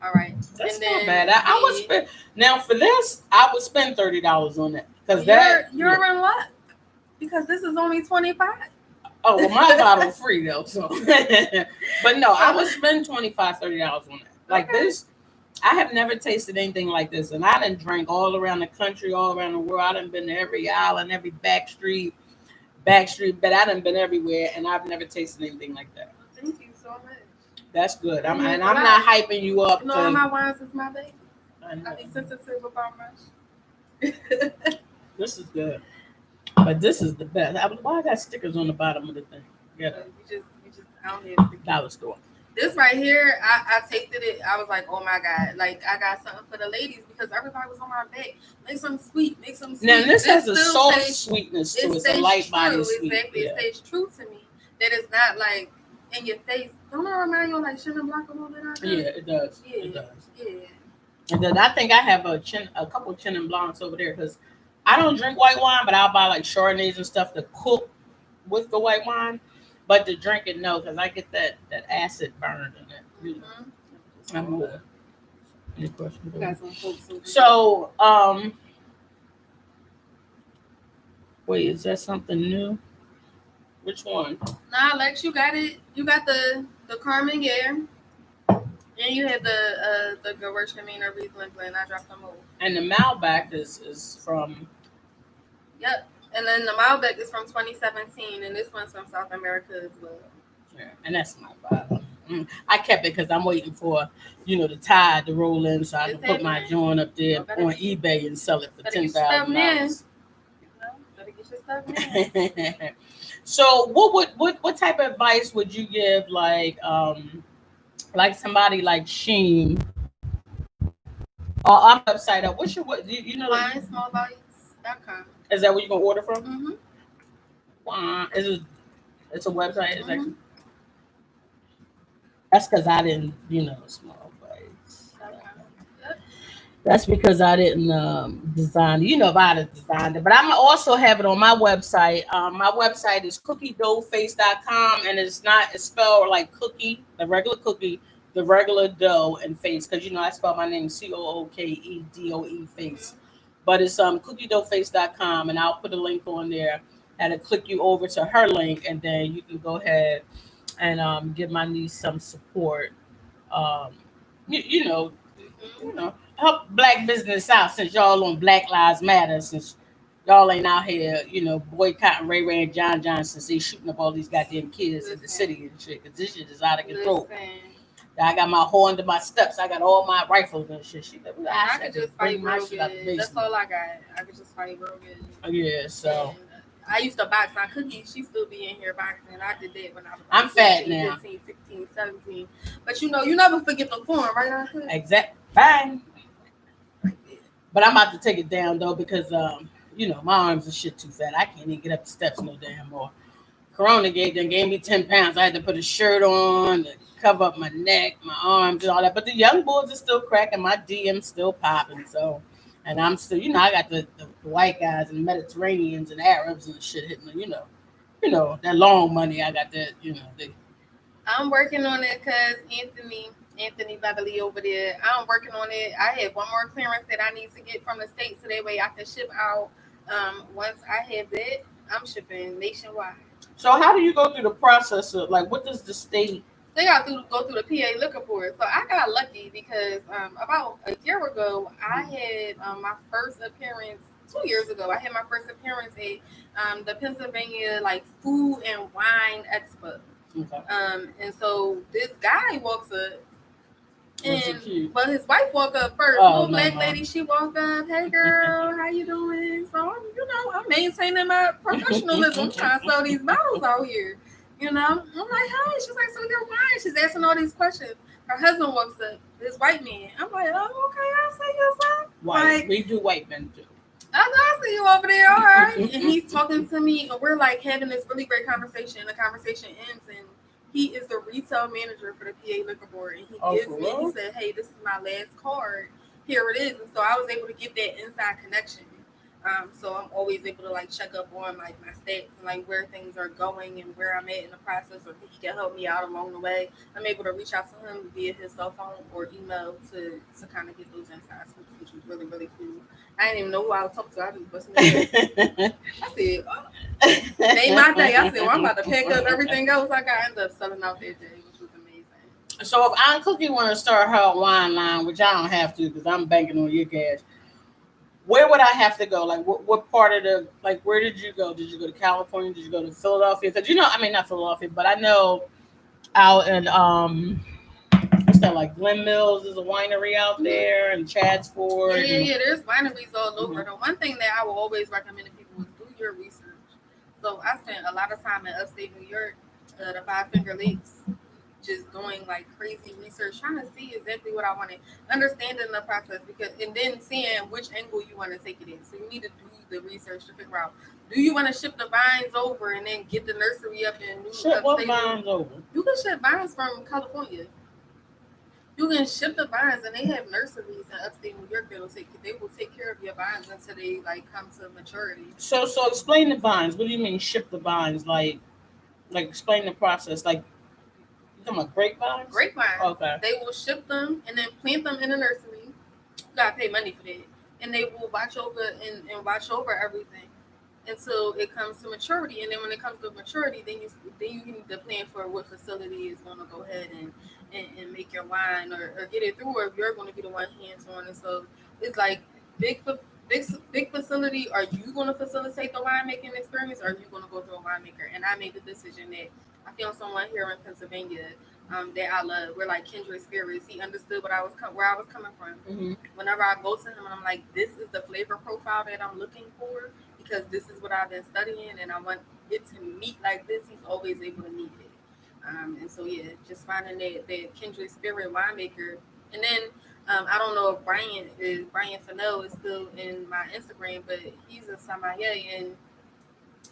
All right. That's and not then bad. I would spend now for this. I would spend $30 on that because you're in luck because this is only $25. Oh well, my bottle free though. So, but no, I would spend $25-$30 on that. Like this, I have never tasted anything like this, and I done drank all around the country, all around the world. I done been to every island, every back street, but I done been everywhere, and I've never tasted anything like that. Thank you so much. That's good. I'm not hyping you up. No, my wines is my baby. I know. I be sensitive about much. This is good, but this is the best. Why I got stickers on the bottom of the thing? Yeah, you just I don't need dollar store. This right here, I tasted it. I was like, oh my God. Like, I got something for the ladies because everybody was on my back. Make something sweet. Now, this has a soft sweetness to it. It's a light body sweet. Exactly. Yeah. It stays true to me. That it's not like in your face. Don't it remind you of like Chenin Blanc a little bit? Yeah, it does. Yeah. It does. Yeah. And then I think I have a couple of Chenin Blancs over there because I don't drink white wine, but I'll buy like Chardonnays and stuff to cook with the white wine. But to drink it, no, because I get that acid burned in it. You know. I'm more. Any questions? Got some folks over so, wait, is that something new? Which one? Nah, Lex, you got it. You got the Carmen Gare. And you had the Gewürztraminer Riesling blend. I dropped them over. And the Malbec is from. Yep. And then the Malbec is from 2017, and this one's from South America as well. Yeah, and that's my bottle. I kept it because I'm waiting for, the tide to roll in so I can put my joint up there on eBay and sell it for $10,000. Better get your stuff in. So what type of advice would you give like somebody like Sheen or our website up? What's your WineSmallBites.com. Is that where you're gonna order from? Mm-hmm. Wow. It's a website. It's actually that's because I didn't, small bites. That's because I didn't design it. If I had designed it. But I'm also have it on my website. My website is doeFace.com, and it's spelled like cookie, the regular cookie, the regular dough and face, because I spell my name COOKEDOE face. But it's cookiedoeface.com, and I'll put a link on there and it'll click you over to her link, and then you can go ahead and give my niece some support. Help black business out, since y'all on Black Lives Matter, since y'all ain't out here, boycotting Ray and John Johnson, they shooting up all these goddamn kids in the city and shit, because this shit is out of control. I got my whole under my steps. I got all my rifles and shit. I could just fight real good. That's all I got. I could just fight real good. Yeah, so. And I used to box on Cookie. She still be in here boxing. I did that when I was I'm 15, fat now. 15, 16, 17. But you never forget the form, right? Exactly. Fine. But I'm about to take it down though because my arms are shit too fat. I can't even get up the steps no damn more. Corona gave me 10 pounds. I had to put a shirt on to cover up my neck, my arms, and all that. But the young boys are still cracking. My DM's still popping. So, and I'm still, I got the white guys and Mediterraneans and Arabs and shit hitting me. That long money. I got that. I'm working on it because Anthony Beverly over there. I'm working on it. I have one more clearance that I need to get from the state so that way I can ship out. Once I have that, I'm shipping nationwide. So how do you go through the process of what does the state? They got to go through the PA liquor board. So I got lucky because about a year ago I had my first appearance. 2 years ago, I had my first appearance at the Pennsylvania Food and Wine Expo. Okay. And so this guy walks up. But his wife walked up first. Little black lady, she walked up. Hey girl, how you doing? So I'm maintaining my professionalism, trying to sell these bottles out here. You know, I'm like, hi. She's like, so you're wine. She's asking all these questions. Her husband walks up, this white man. I'm like, oh, okay, I'll say yourself. White. Like, We do white men too. I see you over there, all right. And he's talking to me, and we're like having this really great conversation. The conversation ends, and he is the retail manager for the PA Liquor Board. And he gives me, he said, hey, this is my last card. Here it is. And so I was able to get that inside connection. So I'm always able to like check up on like my stats and like where things are going and where I'm at in the process, or if he can help me out along the way. I'm able to reach out to him via his cell phone or email to kind of get those inside scoops, which was really, really cool. I didn't even know who I was talking to. I just busted my I said, oh. Made my day. I said, well, I'm about to pack up everything else I got. I ended up selling out that day, which was amazing. So if Aunt Cookie want to start her wine line, which I don't have to because I'm banking on your cash, where would I have to go? Like, what part of the, like, where did you go? Did you go to California? Did you go to Philadelphia? Because, you know, I mean, not Philadelphia, but I know out in, what's that, like, Glen Mills is a winery out there, and Chadsford. Yeah, there's wineries all over. The one thing that I will always recommend to people is do your research. So I spent a lot of time in upstate New York, the Five Finger Lakes, just doing like crazy research, trying to see exactly what I wanted, understanding the process, because and then seeing which angle you want to take it in. So you need to do the research to figure out, do you want to ship the vines over and then get the nursery up in New York? Ship what vines over? You can ship vines from California. You can ship the vines, and they have nurseries in upstate New York that will take care of your vines until they like come to maturity. So explain the vines. What do you mean ship the vines? Like explain the process. Like, you talking about grapevines? Grapevines. Okay. They will ship them and then plant them in a nursery. You gotta pay money for that, and they will watch over and watch over everything until it comes to maturity. And then when it comes to maturity, then you need to plan for what facility is going to go ahead and make your wine or get it through, or if you're going to be the one hands on. And so it's like big facility. Are you going to facilitate the winemaking experience, or are you going to go through a winemaker? And I made the decision that I found someone here in Pennsylvania that I love. We're like kindred spirits. He understood where I was coming from. Mm-hmm. Whenever I go to him and I'm like, this is the flavor profile that I'm looking for, because this is what I've been studying and I want it to meet like this, he's always able to meet it. And so yeah, just finding that kindred spirit winemaker. And then I don't know if Brian Fennell is still in my Instagram, but he's a sommelier and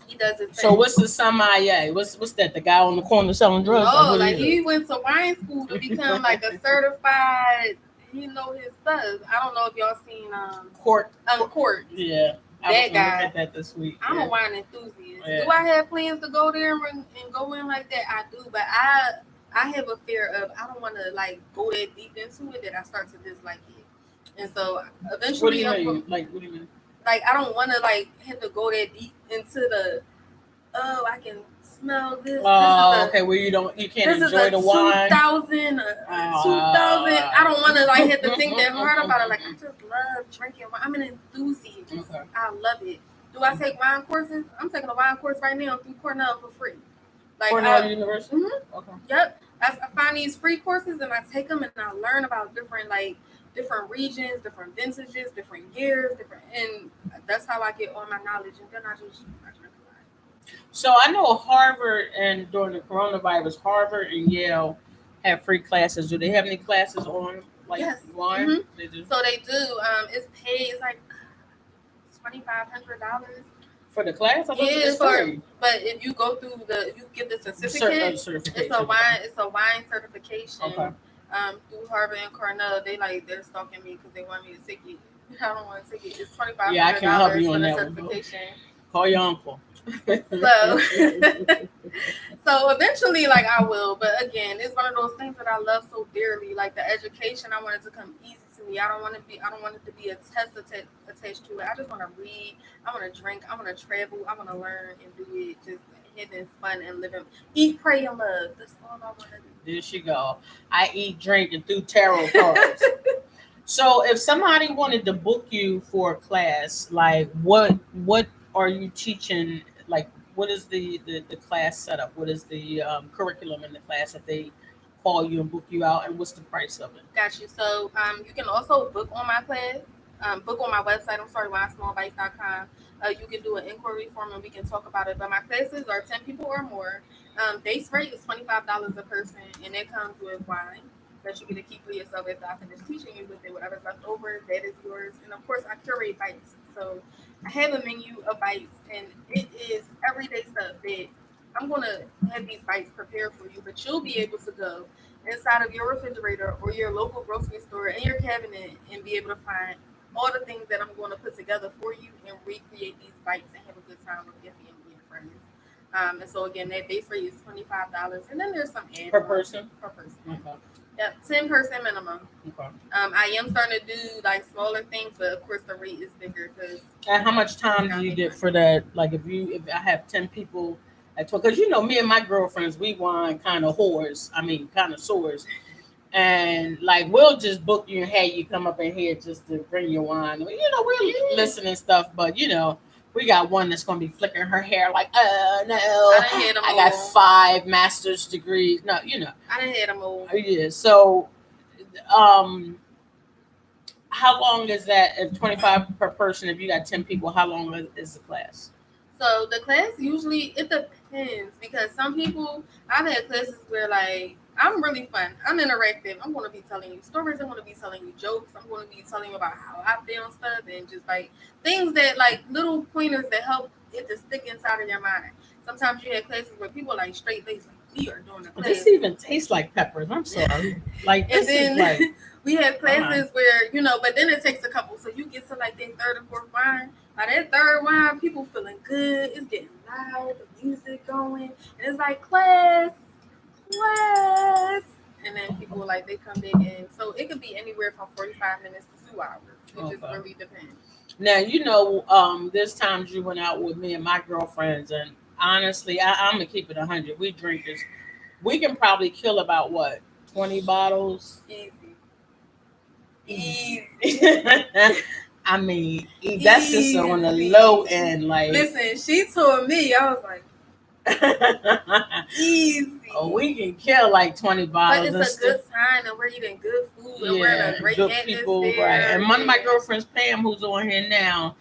he does it. So what's the sommelier? What's that? The guy on the corner selling drugs? No, like he went to wine school to become like a certified. He know his stuff. I don't know if y'all seen Court. Court. Yeah. That guy. At that this week. I'm a wine enthusiast. Yeah. Do I have plans to go there and go in like that? I do, but I have a fear of I don't want to like go that deep into it that I start to dislike it. And so eventually, what do you mean? Like, what do you mean? Like I don't want to like have to go that deep into the. Oh, I can smell this. Oh, okay. Where you can't enjoy the wine. 2000. I don't want to like have to think that hard about it. Like I just love drinking wine. I'm an enthusiast. Okay. I love it. Do I take wine courses? I'm taking a wine course right now through Cornell for free. Like Cornell University. Mm-hmm. Okay. Yep. I find these free courses and I take them and I learn about different regions, different vintages, different years, and that's how I get all my knowledge. And then I drink wine. So I know Harvard, and during the coronavirus, Harvard and Yale have free classes. Do they have any classes on wine? Mm-hmm. They do. So they do. It's paid. It's like $2,500 for the class. But if you go through you get the certificate. It's a wine certification. Okay. Through Harvard and Cornell, they're stalking me because they want me to take it. I don't want to take it. It's $2,500 I can't help you for on the that certification. Call your uncle. So eventually, I will. But again, it's one of those things that I love so dearly. Like the education, I want it to come easy to me. I don't want it to be a test attached to it. I just want to read. I want to drink. I want to travel. I want to learn and do it. Just having fun and living. Eat, pray, and love. That's all I want to do. There she go. I eat, drink, and do tarot cards. So if somebody wanted to book you for a class, like what are you teaching? Like, what is the class setup? What is the curriculum in the class that they call you and book you out? And what's the price of it? Got you. So you can also book on my class. book on my website. I'm sorry, winesmallbites.com. You can do an inquiry form and we can talk about it. But my classes are 10 people or more. Base rate is $25 a person, and it comes with wine that you get to keep for yourself after I finish teaching you with it. Whatever's left over, that is yours. And of course, I curate bites. So I have a menu of bites, and it is everyday stuff that I'm going to have these bites prepared for you, but you'll be able to go inside of your refrigerator or your local grocery store in your cabinet and be able to find all the things that I'm going to put together for you and recreate these bites and have a good time with your family and friends. And so again, that base rate is $25, and then there's some add per person. Okay. Yep, 10-person minimum. Okay. I am starting to do like smaller things, but of course the rate is bigger because. And how much time do you get for that? Like if I have 10 people at 12, because you know me and my girlfriends, we wine kind of whores. I mean, kind of sores. And like we'll just book you and have you come up in here just to bring your wine. You know, we'll listen and stuff, but you know, we got one that's gonna be flickering her hair like, no, I got 5 master's degrees. No, you know. I didn't hit them all. Yeah. So how long is that? If 25 per person, if you got 10 people, how long is the class? So the class usually, it depends, because some people, I've had classes where like I'm really fun, I'm interactive, I'm going to be telling you stories, I'm going to be telling you jokes, I'm going to be telling you about how I feel and stuff, and just like things that like little pointers that help it to stick inside of your mind. Sometimes you have classes where people are like straight faced, like we are doing a class. This even tastes like peppers. I'm sorry. Like this is like we have classes where, you know, but then it takes a couple, so you get to like that third or fourth wine. By that third wine, people feeling good. It's getting loud, the music going, and it's like class, and then people like they come back in. So it could be anywhere from 45 minutes to 2 hours. It just really depends. Now you know, there's times you went out with me and my girlfriends, and honestly, I'm gonna keep it 100. We drinkers, we can probably kill about what 20 bottles. Easy. I mean, that's just on the low end. Like, listen, she told me, I was like, easy. Oh, we can kill like 20 bottles. But it's a good time, and we're eating good food, and we're in a great good atmosphere. People, right? And one of my girlfriends, Pam, who's on here now,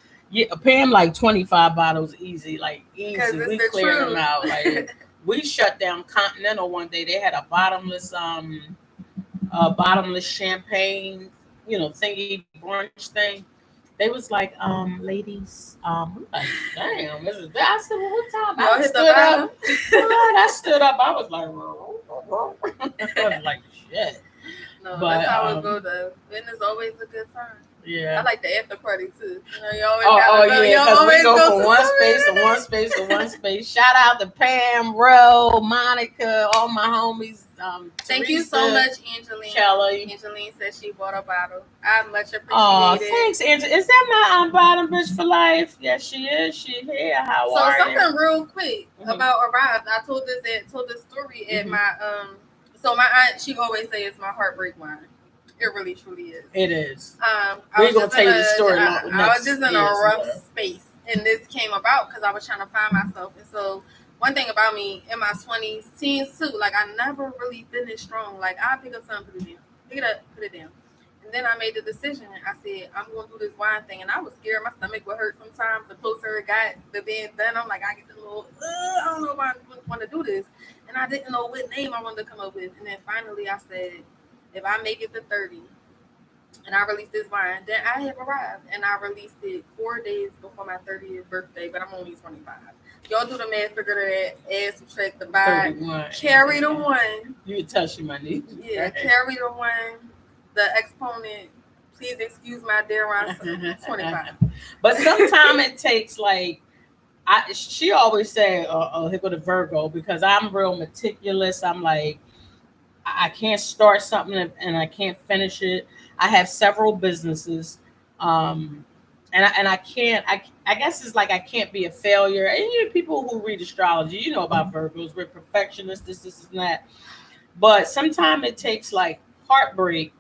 Pam like 25 bottles easy, like easy. We cleared them out. Like we shut down Continental one day. They had a bottomless champagne, you know, thingy brunch thing. They was like, ladies, I'm like, damn, this is that. I said, well, what time? I stood up. I was like, I was like, shit. No, but that's how it go though. And it's always a good time. Yeah. I like the after party too. You know, you always because we go from one space to one space to one space. Shout out to Pam, Ro, Monica, all my homies. Thank Teresa, you so much, Angeline. Kelly. Angeline said she bought a bottle. I much appreciate it. Oh, thanks, Angeline. Is that my bottom bitch for life? Yes, she is. She here. How are you? So something real quick about Arrived. I told this story at my So my aunt, she always say it's my heartbreak wine. It really truly is. It is. We're gonna tell you the story. I was just in a rough space, and this came about because I was trying to find myself. And so, one thing about me in my 20s, teens too, like I never really finished strong. Like I pick up something, put it down, pick it up, put it down, and then I made the decision. I said I'm gonna do this wine thing, and I was scared my stomach would hurt sometimes. The closer it got to being done, I'm like I get a little, I don't know if I want to do this, and I didn't know what name I wanted to come up with. And then finally, I said, if I make it to 30 and I release this wine, then I have arrived. And I released it 4 days before my 30th birthday, but I'm only 25. Y'all do the math, figure that, add, subtract, divide, carry the one. You can touch my knees. Yeah, carry the one, the exponent. Please excuse my dear Ron, 25. But sometimes it takes like, she always say, here go to Virgo, because I'm real meticulous. I'm like, I can't start something and I can't finish it. I have several businesses, and I can't. I guess it's like I can't be a failure. And you know, people who read astrology, you know about Virgos. We're perfectionists, this and that. But sometimes it takes like heartbreak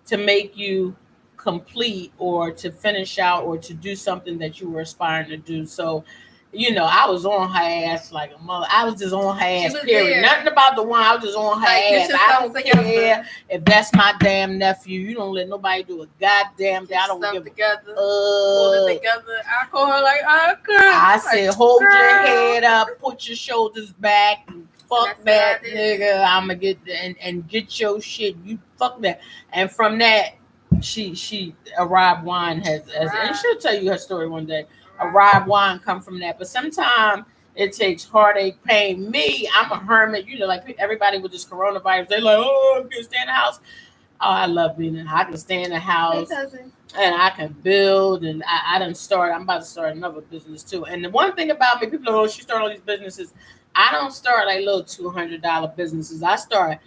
to make you complete or to finish out or to do something that you were aspiring to do. So I was on her ass like a mother. I was just on her ass, period. There. Nothing about the one. I was just on her ass. I don't care if that's my damn nephew. You don't let nobody do a goddamn thing. I don't give together. Hold it together. I call her like, I said, hold your head up, put your shoulders back, and fuck that nigga. I'ma get and get your shit. You fuck that. And from that, she Arrived Wine has and she'll tell you her story one day. Arrived Wine come from that, but sometimes it takes heartache, pain. Me, I'm a hermit. Like everybody with this coronavirus, they like, oh, I can stay in the house. Oh, I love being in. I can stay in the house and I can build. And I'm about to start another business too. And the one thing about me, people know she started all these businesses. I don't start like little $200 businesses. I start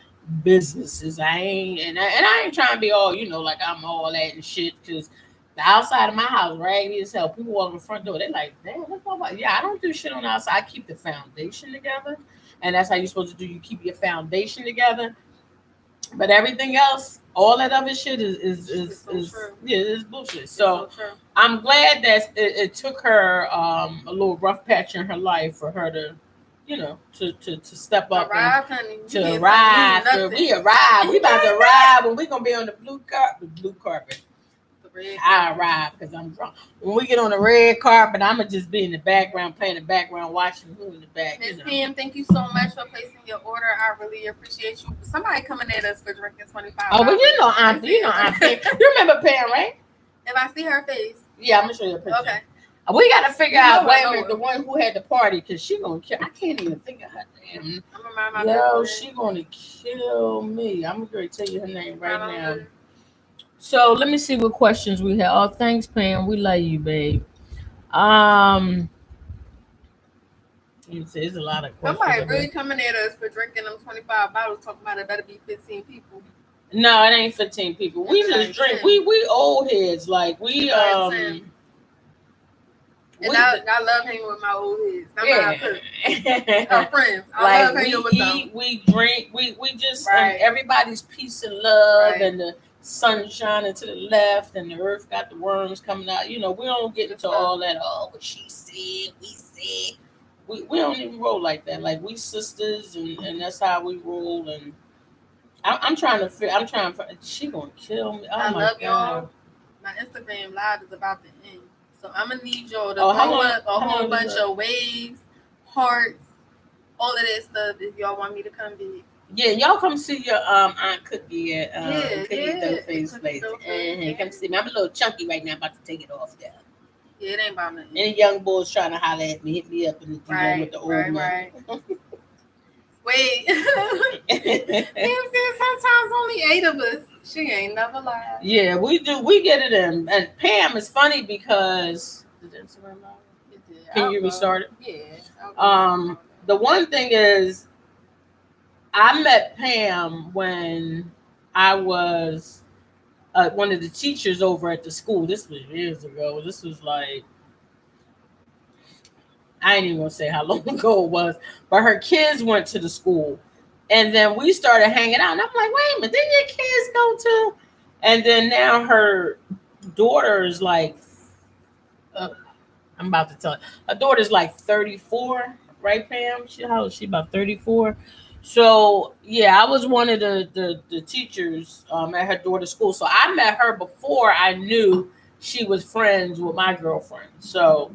businesses. I ain't trying to be all like I'm all that and shit, because the outside of my house raggedy as hell. People walk in the front door, they like, damn, what's all about? Yeah, I don't do shit on the outside. I keep the foundation together, and that's how you're supposed to do. You keep your foundation together, but everything else, all that other shit is bullshit. So I'm glad that it took her a little rough patch in her life for her to to step up to arrive. We arrive. We about to arrive, and we're gonna be on the blue carpet. I arrive because I'm drunk. When we get on the red carpet, I'ma just be in the background, playing the background, watching who in the back. Miss Pam, thank you so much for placing your order. I really appreciate you. Somebody coming at us for drinking 25. Oh, but Aunt Pam. You remember Pam, right? If I see her face. Yeah, I'm gonna show you a picture. Okay. We gotta figure out the one who had the party, because she gonna kill. I can't even think of her name. She gonna kill me. I'm gonna tell you her name right now. So let me see what questions we have. Oh, thanks, Pam. We love you, babe. There's a lot of questions. Somebody really coming at us for drinking them 25 bottles, talking about it better be 15 people. No, it ain't 15 people. We just drink. 10. We old heads. Like we And I love hanging with my old heads. Our friends. I love hanging with them. We drink. We just and everybody's peace and love and the sun shining to the left and the earth got the worms coming out. We don't get into all that. Oh, what she said, we said. We don't even roll like that. Like we sisters, and that's how we roll. And I'm trying to. She gonna kill me. Oh, I love y'all. My Instagram live is about to end, so I'm gonna need y'all to throw up a whole bunch of waves, hearts, all of that stuff if y'all want me to come be. Yeah, y'all come see your Aunt Cookie at Cookie doeFace place. Come see me. I'm a little chunky right now. I'm about to take it off there. Yeah, it ain't about nothing. Any young boys trying to holler at me, hit me up in the DM with the old man. Right. Wait. Sometimes only 8 of us. She ain't never lied. Yeah, we do. We get it in. And Pam is funny because can you restart it? Yeah. The one thing is, I met Pam when I was one of the teachers over at the school. This was years ago. This was like, I ain't even gonna say how long ago it was, but her kids went to the school, and then we started hanging out. And I'm like, wait a minute, didn't your kids go to? And then now her daughter is like, I'm about to tell her. Her daughter's like 34, right, Pam? How old is she? About 34. So yeah, I was one of the teachers at her daughter's school. So I met her before I knew she was friends with my girlfriend. So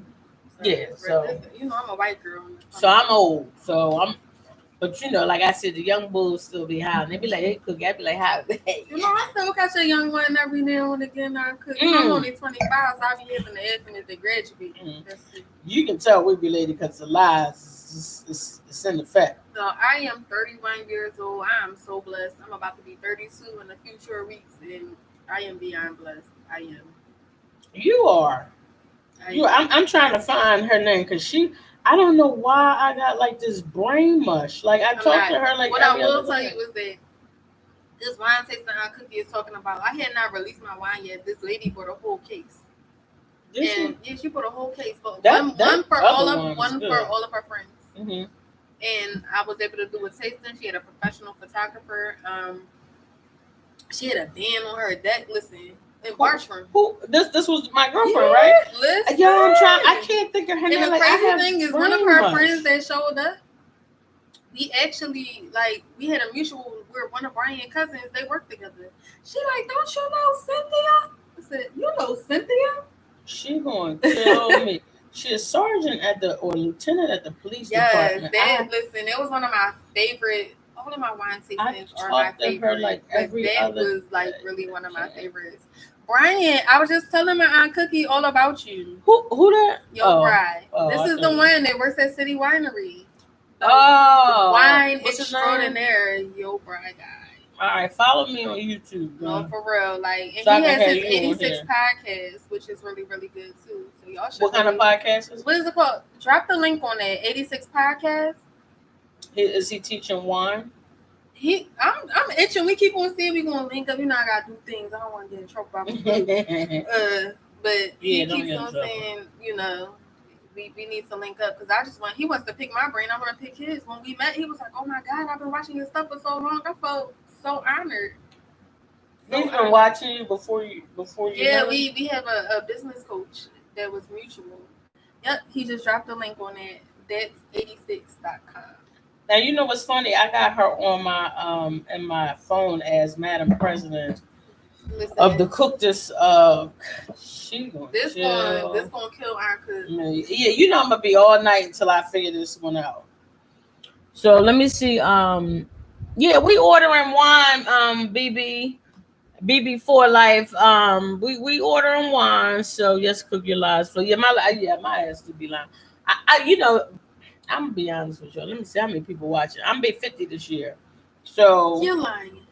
yeah, so I'm a white girl. So I'm old. But like I said, the young bulls still be high. They be like, hey, Cookie. I be like, how? I still catch a young one every now and again. I'm only 25, so I be having to ask them if they graduate. You can tell we related because the lies is in effect. So I am 31 years old. I am so blessed. I'm about to be 32 in a few short weeks, and I am beyond blessed. I am. You are. I'm trying to find her name because I don't know why I got like this brain mush. Like I talked to her like. What I will tell you is that this wine tasting Aunt Cookie is talking about. I had not released my wine yet. This lady bought a whole case. She bought a whole case, but one for all of her friends. Mm-hmm. And I was able to do a tasting. She had a professional photographer. She had a band on her deck. Listen, In Bartram. Who? This was my girlfriend, right? Listen. Yo, I'm trying. I can't think of her name. And the crazy thing is, one of her friends that showed up, we actually we had a mutual. We're one of Brian's cousins. They work together. She like, don't you know Cynthia? I said, you know Cynthia? She gonna kill me. She a sergeant or lieutenant at the police department. Listen, it was one of my favorite. All of my wine tastings are my favorite. Her like every that other was really one of my favorites. Brian, I was just telling my Aunt Cookie all about you. Who that? Your bride. This is the one that works at City Winery. The wine extraordinaire, your bride guy. All right, follow me on YouTube. No, for real. And so he has his 86 podcast, which is really, really good too. So y'all should. What kind of podcast is? What is it called? Drop the link on that 86 podcast. Is he teaching wine? I'm itching. We keep on saying we're gonna link up. I gotta do things. I don't want to get in trouble by my but he keeps on saying, we need to link up because he wants to pick my brain. I want to pick his. When we met, he was like, "Oh my God, I've been watching your stuff for so long." I felt so honored. He's been watching you before you. Yeah, we have a business coach that was mutual. Yep, he just dropped a link on it. That's 86.com. Now you know what's funny? I got her on my in my phone as Madam President of the Cook. This she gonna this gonna kill our cook. Yeah, I'm gonna be all night until I figure this one out. So let me see. Yeah, we ordering wine. BB for life. We ordering wine. So yes, cook your lives. So my ass to be lying. I'm gonna be honest with you. Let me see how many people watching. I'm gonna be 50 this year. So you're lying.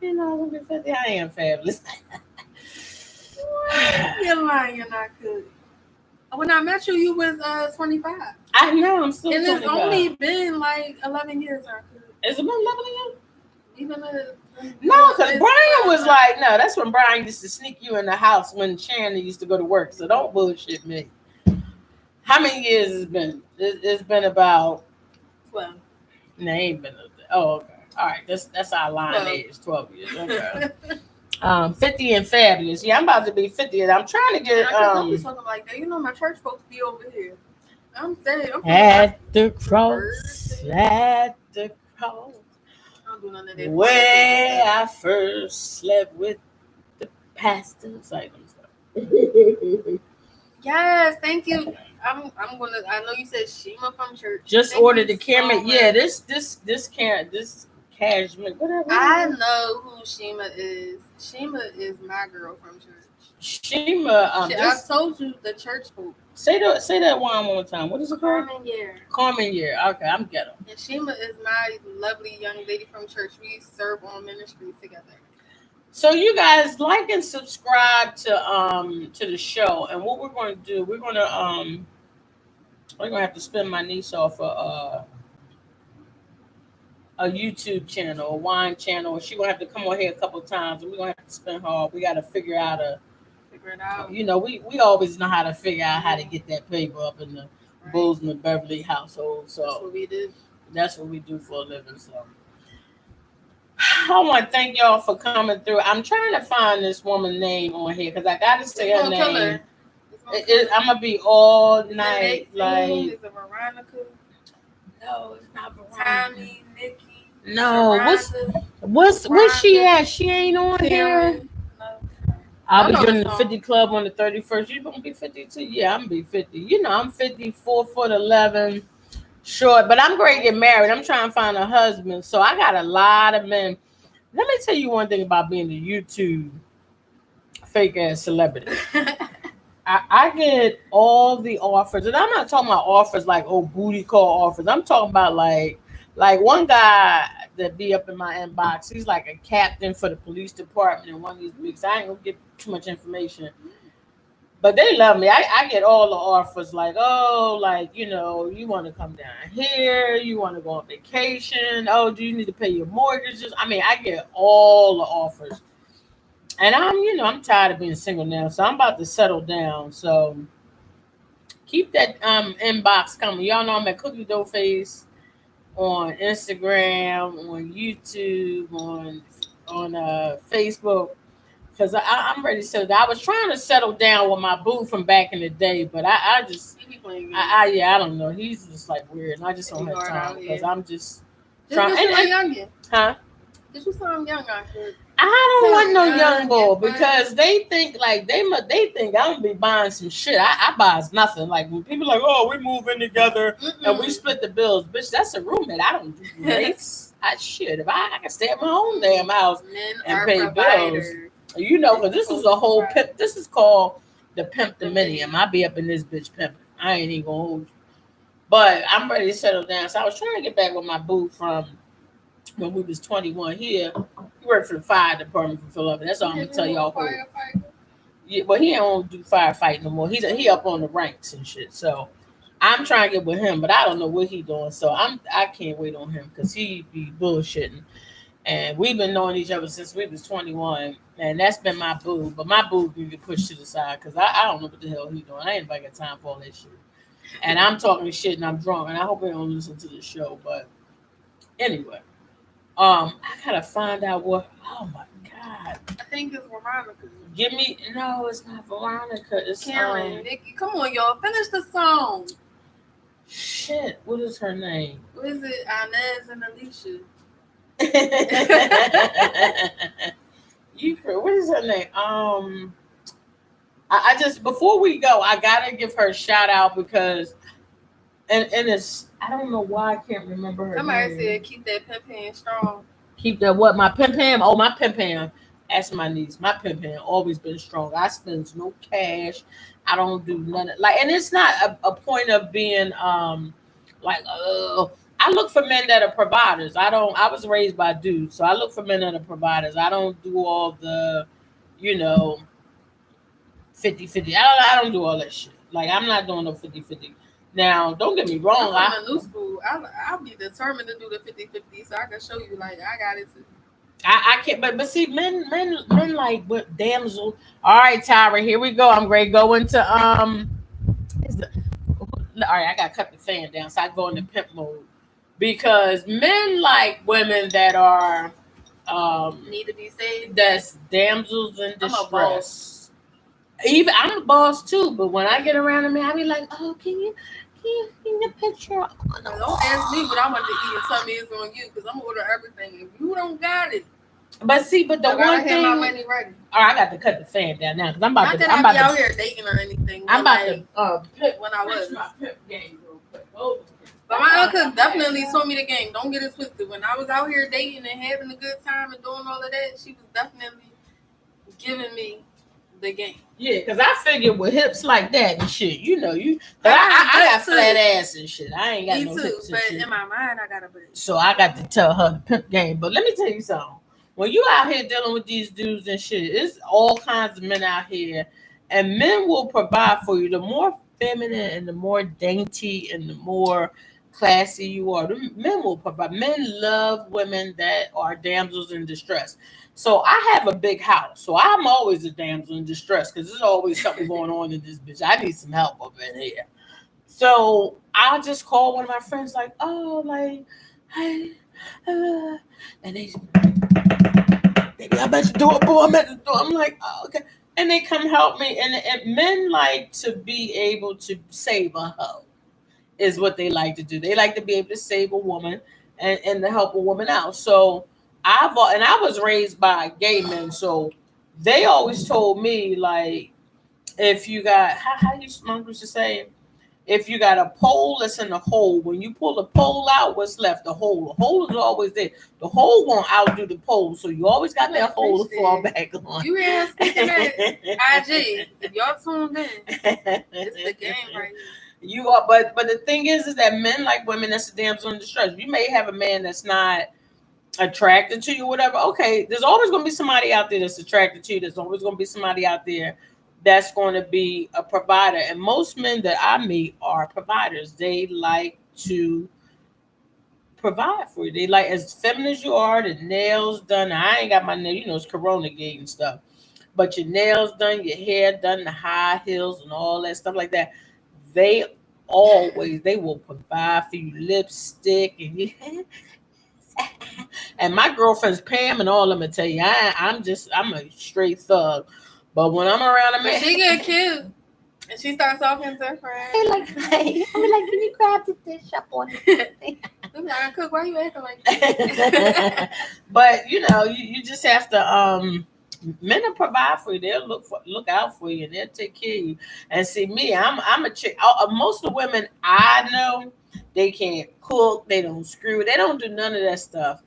I'm gonna be 50. I am fabulous. You're lying. You're not good. When I met you, you was 25. I know. I'm still. And 25. It's only been 11 years. It's been 11 years. Even no, because Brian was no. That's when Brian used to sneak you in the house when Shannon used to go to work. So don't bullshit me. How many years has it been? It's been about 12. No, it ain't been. Okay. All right. That's our line age. 12 years. Okay. 50 and fabulous. Yeah, I'm about to be 50. I'm trying to get. Don't be talking like that. My church folks be over here. I'm saying. At the cross. At the cross. I don't do none of that. Where I first slept with the pastor. Like yes, thank you. I'm gonna. I know you said Shima from church. Just ordered the camera. Yeah, this cashmere. Whatever. I know who Shima is. Shima is my girl from church. Shima. I told you the church folk. Say that one more time. What is it called? Carmen Year. Okay, I'm ghetto. And Shima is my lovely young lady from church. We serve on ministry together. So you guys like and subscribe to the show, and what we're going to do, we're going to have to spin my niece off a YouTube channel, a wine channel. She's going to have to come on here a couple of times, and we're going to have to spin her. We got to figure it out. We always know how to figure out how to get that paper up in the Bozeman Beverly household. So that's what we do. That's what we do for a living. So I want to thank y'all for coming through. I'm trying to find this woman's name on here because I got to say her name. I'm gonna be all night like. Is it Veronica? No, it's not Veronica. Tommy, Nikki. No, Veronica, what's she at? She ain't on here. No. I'll be doing the 50 club on the 31st. You gonna be 52? Yeah, I'm gonna be 50. I'm 54'11". Short, but I'm going to get married. I'm trying to find a husband. So I got a lot of men. Let me tell you one thing about being a YouTube fake ass celebrity. I get all the offers, and I'm not talking about offers like booty call offers. I'm talking about like one guy that be up in my inbox. He's like a captain for the police department in one of these weeks. I ain't gonna get too much information. But they love me. I get all the offers like, you want to come down here, you want to go on vacation, do you need to pay your mortgages? I mean, I get all the offers. And I'm tired of being single now, so I'm about to settle down. So keep that inbox coming. Y'all know I'm at Cookie doeFace on Instagram, on YouTube, on Facebook. Because I'm ready to settle down. I was trying to settle down with my boo from back in the day, but I just, He be playing games. I don't know. He's just like weird, and I just don't He have hard time out because here. I'm just Just trying. because you And, a youngin. huh? Just you sound young out here. I don't want no young Young, boy fun. because they think like they think I'm gonna be buying some shit. I buys nothing. Like when people like, oh, we move in together and we split the bills, bitch. That's a roommate. I don't do rates. I shit. If I can stay at my own damn house Men and are pay providers. bills. You know, because this is a whole pimp. This is called the pimp dominium. I be up in this bitch pimping. I ain't even gonna hold you. But I'm ready to settle down. So I was trying to get back with my boo from when we was 21 here. He worked for the fire department for Philadelphia. That's all I'm gonna tell y'all. Yeah, but he don't do firefighting no more. He up on the ranks and shit. So I'm trying to get with him, but I don't know what he doing. So I can't wait on him because he be bullshitting. And we've been knowing each other since we was 21, and that's been my boo. But my boo can get pushed to the side because I don't know what the hell he doing. I ain't got time for all that shit. And I'm talking shit and I'm drunk, and I hope they don't listen to the show. But anyway, I gotta find out what. Oh my god! I think it's Veronica. Give me no, it's not Veronica. It's Karen, Nikki. Come on, y'all, finish the song. Shit, what is her name? What is it? Inez and Alicia. What is her name? I just before we go, I gotta give her a shout out because and it's I don't know why I can't remember her Somebody name. said keep that pimp hand strong. Keep that what? My pimp ham? Oh, my pimp ham. That's my niece. My pimp ham always been strong. I spend no cash. I don't do none of like, and it's not a point of being like I look for men that are providers. I don't. I was raised by dudes, so I look for men that are providers. I don't do all the, you know, 50-50. I don't do all that shit. Like I'm not doing no 50-50. Now, don't get me wrong. I'm from a new school. I'll be determined to do the 50-50 so I can show you like I got it too. I can't, but see, men like what damsel. All right, Tyra, here we go. I'm ready to go into all right, I gotta cut the fan down so I go into pimp mode because men like women that are Need to be saved. that's damsels in I'm a distress. Even I'm a boss too, but when I get around to me, I be like, oh, can you get a picture? Oh, no. Don't ask me what I want to eat if something is on you because I'm gonna order everything. If you don't got it, But see, but the I one gotta have thing, my money ready. all right, I got to cut the fan down now because I'm about Not to. that I'm I about be to. out here dating or anything. I'm about like, to pimp, when I was. my pimp game real quick. Oh. But my uncle definitely told me the game. Don't get it twisted. When I was out here dating and having a good time and doing all of that, she was definitely giving me the game. Yeah, because I figured with hips like that and shit, you know, but I got flat ass and shit. I ain't got Me no too, hips and but shit. in my mind, I got a butt. So I got to tell her the pimp game. But let me tell you something. When you out here dealing with these dudes and shit, it's all kinds of men out here, and men will provide for you. The more feminine and the more dainty and the more classy you are, the men will provide. Men love women that are damsels in distress. So I have a big house, so I'm always a damsel in distress because there's always something going on in this bitch. I need some help up in here. So I'll just call one of my friends, like, oh, like, hey, and they baby, I'm at the door, boy. I'm at the door. I'm like, oh, okay. And they come help me. And men like to be able to save a hoe, is what they like to do. They like to be able to save a woman and to help a woman out. So I was raised by gay men. So they always told me, like, if you got, how you used to say, if you got a pole that's in the hole, when you pull the pole out, what's left? The hole. The hole is always there. The hole won't outdo the pole, so you always got that hole to fall back on. You hear speaking at IG? If y'all tuned in, it's the game right here. You are, but the thing is that men like women that's a damsel in distress. You may have a man that's not attracted to you, or whatever. Okay, there's always going to be somebody out there that's attracted to you. There's always going to be somebody out there that's going to be a provider. And most men that I meet are providers. They like to provide for you. They like, as feminine as you are, the nails done. I ain't got my nails, you know, it's Corona gate and stuff. But your nails done, your hair done, the high heels and all that stuff like that. They will provide for you lipstick and you And my girlfriends Pam and all of them will tell you, I'm a straight thug. But when I'm around a man, she get cute. And she starts talking to her friends. Hey, I'm like, can you grab the dish up on the thing? I'm like, Cook, why you acting like that? But you just have to men will provide for you. They'll look out for you and they'll take care of you. And see me, I'm a chick. Most of the women I know, they can't cook, they don't screw, they don't do none of that stuff.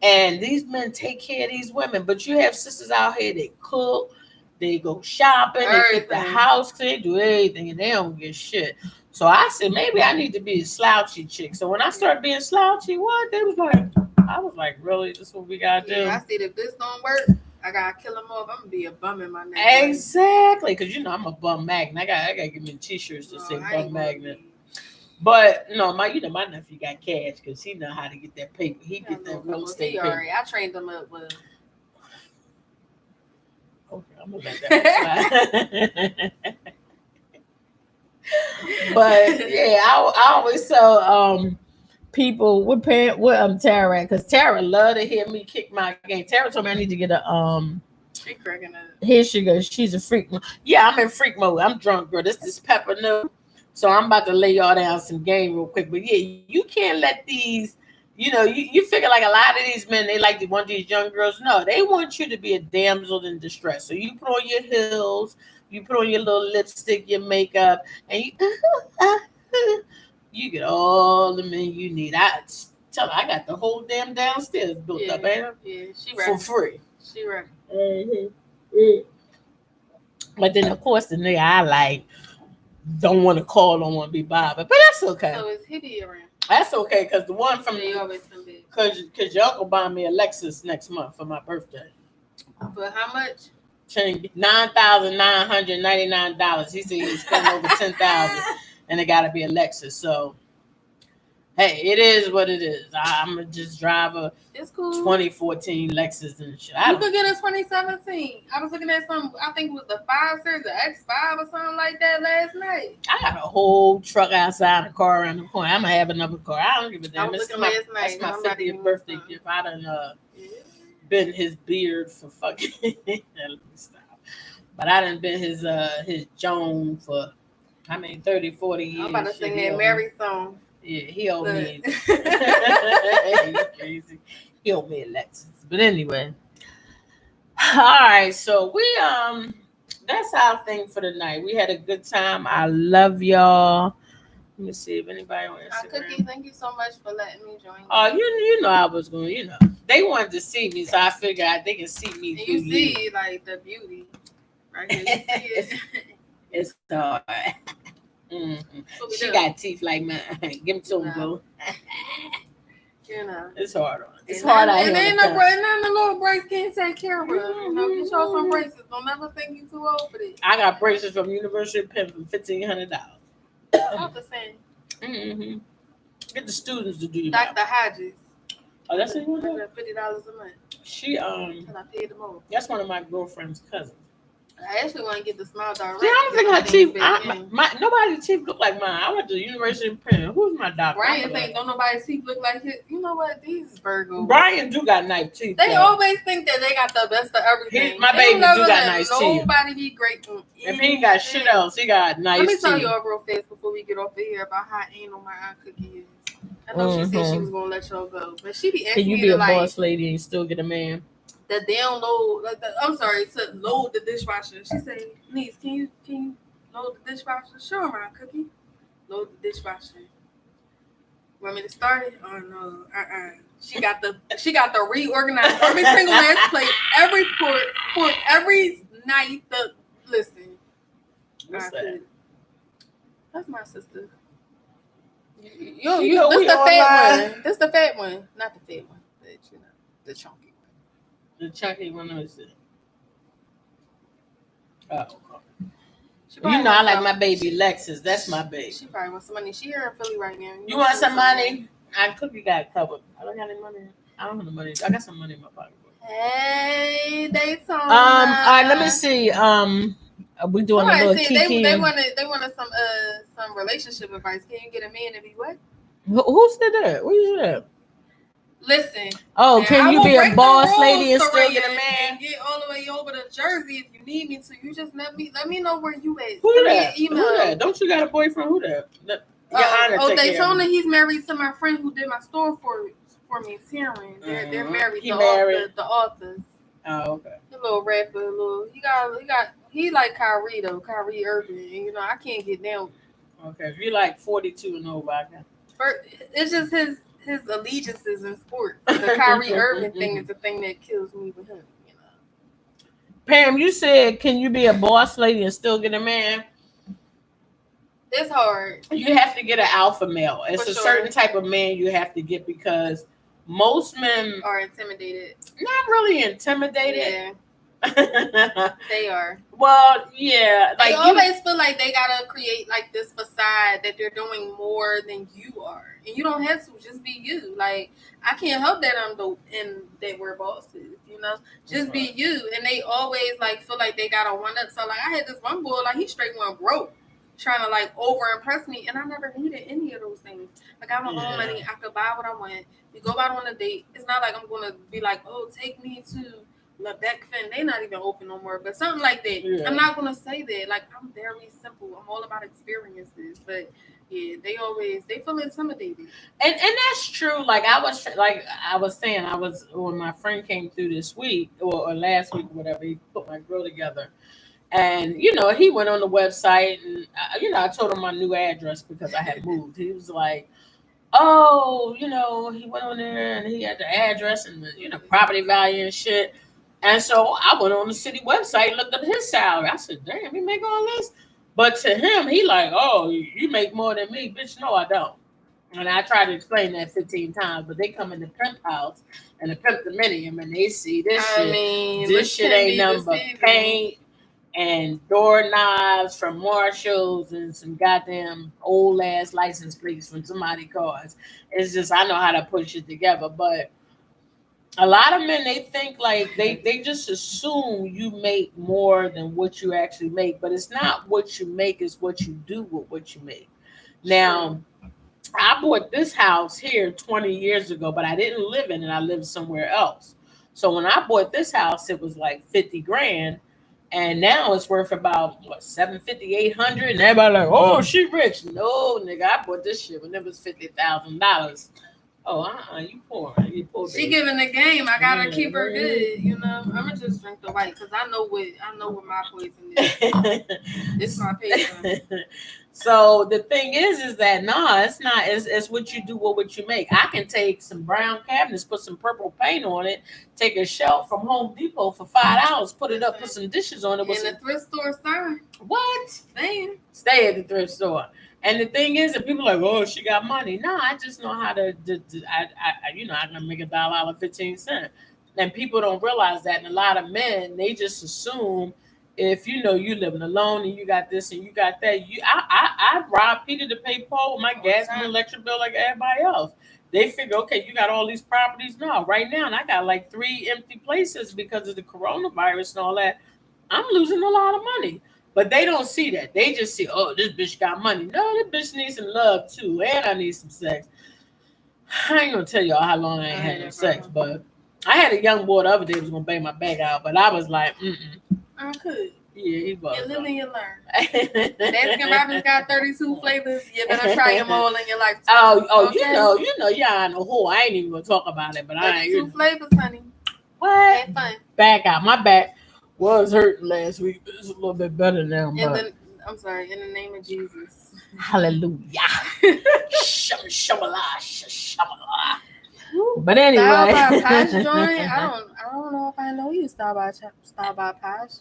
And these men take care of these women. But you have sisters out here that cook, they go shopping, they keep the house clean, do everything, and they don't get shit. So I said, maybe I need to be a slouchy chick. So when I started being slouchy, I was like, really? This is what we gotta do? I said, if this don't work, I gotta kill them off. I'm gonna be a bum in my neck. Exactly, because I'm a bum magnet. I gotta give me t-shirts that say bum magnet. But my nephew got cash because he know how to get that paper. He get that real estate paper. I trained him up with. Okay, I'm gonna let that slide. But yeah, I always tell people what Tara at, because Tara love to hear me kick my game. Tara told me I need to get a She cracking up. Here she goes. She's a freak. Yeah, I'm in freak mode. I'm drunk, girl. This pepper note. So I'm about to lay y'all down some game real quick. But yeah, you can't let these. You figure like a lot of these men, they like to want these young girls. No, they want you to be a damsel in distress. So you put on your heels, you put on your little lipstick, your makeup, and you get all the men you need. I tell her I got the whole damn downstairs built up, man. Yeah, she for free. She ready. Mm-hmm. But then of course the nigga I like don't want to call, don't want to be bothered, but that's okay. So is he around? That's okay, because the one from they always come back. Because your uncle bought me a Lexus next month for my birthday. For how much? $9,999. He said he spent over $10,000, and it got to be a Lexus. So, hey, it is what it is. I'm gonna just drive a 2014 Lexus and shit. You could get a 2017. I was looking at some. I think it was the 5 Series, the X5 or something like that last night. I got a whole truck outside, a car around the corner. I'm gonna have another car. I don't give a damn. That's my 50th birthday gift. I done been his beard for fucking. But I done been his Joan for 30, 40 years. I'm about to sing that Mary song. Yeah, he owed me. He's crazy. He owed me a Lexus. But anyway. All right, so we that's our thing for the night. We had a good time. I love y'all. Let me see if anybody on Instagram. Cookie, thank you so much for letting me join you. Oh, you know I was going, They wanted to see me, so I figured they can see me. And you see like the beauty right here. You see it. It's hard. Mm-hmm. She got teeth like mine. Give them to him, boo. It's hard on. It's hard out here. And none of the little braces can't take care of her. Get y'all some braces. Don't ever think you too old for this. I got braces from University of Penn for $1,500. Not the same. Mm-hmm. Get the students to do your Dr. Hodges. Oh, that's what you want to do? $50 a month. She And I paid them over. That's one of my girlfriend's cousins. I actually want to get the smile direct. See, I don't think her teeth. Nobody's teeth look like mine. I went to the University of Penn. Who's my doctor? Brian think don't nobody's teeth look like his. You know what? These Virgos. Brian do got nice teeth. They always think that they got the best of everything. My baby do got nice teeth. Nobody be great. If he ain't got shit else, he got nice teeth. Let me tell you all real fast before we get off of here about how anal my Aunt Cookie is. I know she said she was gonna let y'all go, but she be asking me to Can you be a boss lady and still get a man? To load the dishwasher. She said, "Niece, can you load the dishwasher?" Sure, my Cookie. Load the dishwasher. Want me to start it? Oh no, She got the reorganized every single last plate, every fork, every knife. Listen. What's that? That's my sister. This the fat one. This the fat one, not the fat one. The chunky. The chunky one is it? Oh. I like my baby Lexus. That's my baby. She probably wants some money. She here in Philly right now. You want some money? Cookie got it covered. I don't got any money. I don't have the money. I got some money in my pocket. Hey, Daytona. All right, let me see. We doing a little kiki. They wanted some relationship advice. Can you get a man to be what? Who said that? What you said? Listen. Oh, man, can I you will be a break the boss rules, lady and still Soraya, get a man? and get all the way over to Jersey if you need me to. You just let me know where you at. Who Send me that? an email. Who that? Don't you got a boyfriend? Who that? Daytona. He's married to my friend who did my store for me, Taryn. They're married. The authors. Oh, okay. The little rapper, he like Kyrie though, Kyrie Irving. And, you know, I can't get down. Okay, if you like 42 and over, I can. It's just his allegiances in sports. The Kyrie Irving thing is the thing that kills me with him. You know. Pam, you said, can you be a boss lady and still get a man? It's hard. You have to get an alpha male. It's a certain type of man you have to get because most men are intimidated. Not really intimidated. Yeah. They are. Well, yeah. They always feel like they gotta create like this facade that they're doing more than you are, and you don't have to. Just be you. Like I can't help that I'm dope and that we're bosses. You know, just be you. And they always like feel like they gotta one up. So like I had this one boy like he straight went broke, trying to like over impress me, and I never needed any of those things. I got my own money. I could buy what I want. We go out on a date. It's not like I'm gonna be like, oh, take me to Malbec Fin. They not even open no more, but something like that. Yeah. I'm not gonna say that. Like I'm very simple. I'm all about experiences, but yeah, they feel intimidated. And that's true. Like I was saying, when my friend came through this week or last week or whatever, he put my grill together. And, you know, he went on the website and, you know, I told him my new address because I had moved. He was like, oh, you know, he went on there and he had the address and the, you know, property value and shit. And so I went on the city website and looked up his salary. I said, damn, he make all this? But to him, he like, oh, you make more than me. Bitch, no, I don't. And I tried to explain that 15 times, but they come in the pimp house and the pimp dominium and they see this shit. This shit ain't nothing but paint and doorknobs from Marshalls and some goddamn old ass license plates from somebody's cars. It's just I know how to put shit together, but a lot of men, they think like they just assume you make more than what you actually make, but it's not what you make, it's what you do with what you make. Now, I bought this house here 20 years ago, but I didn't live in it. I lived somewhere else. So when I bought this house, it was like 50 grand. And now it's worth about what, 750, 800, and everybody like, oh, she rich. No, nigga, I bought this shit when it was $50,000. Oh, you poor. You poor. She giving the game. I gotta keep her good. You know, I'ma just drink the white because I know what my poison is. It's my paper. So the thing is that it's not. It's what you do with what you make. I can take some brown cabinets, put some purple paint on it, take a shelf from Home Depot for $5, put it up, put some dishes on it. In the thrift store sign. What? Man. Stay at the thrift store. And the thing is that people are like, oh, she got money. No, I just know how to I can make $1.15. And people don't realize that. And a lot of men, they just assume if you know you living alone and you got this and you got that, I rob Peter to pay Paul with my gas and electric bill like everybody else. They figure, okay, you got all these properties now. Right now, and I got like 3 empty places because of the coronavirus and all that. I'm losing a lot of money. But they don't see that. They just see, oh, this bitch got money. No, this bitch needs some love too. And I need some sex. I ain't gonna tell y'all how long I ain't had no sex, but I had a young boy the other day who was gonna bang my back out, but I was like, I could. Yeah, he was. You live and you learn. Baskin Robbins got 32 flavors. You better try them all in your life. Okay? you know, y'all know who. I ain't even gonna talk about it, but I ain't. 32 flavors, honey. What? Have fun. Back out. My back was hurting last week, but it's a little bit better now. I'm sorry. In the name of Jesus. Hallelujah. But anyway. Style by Posh joint. I don't know if I know you. Style by Posh.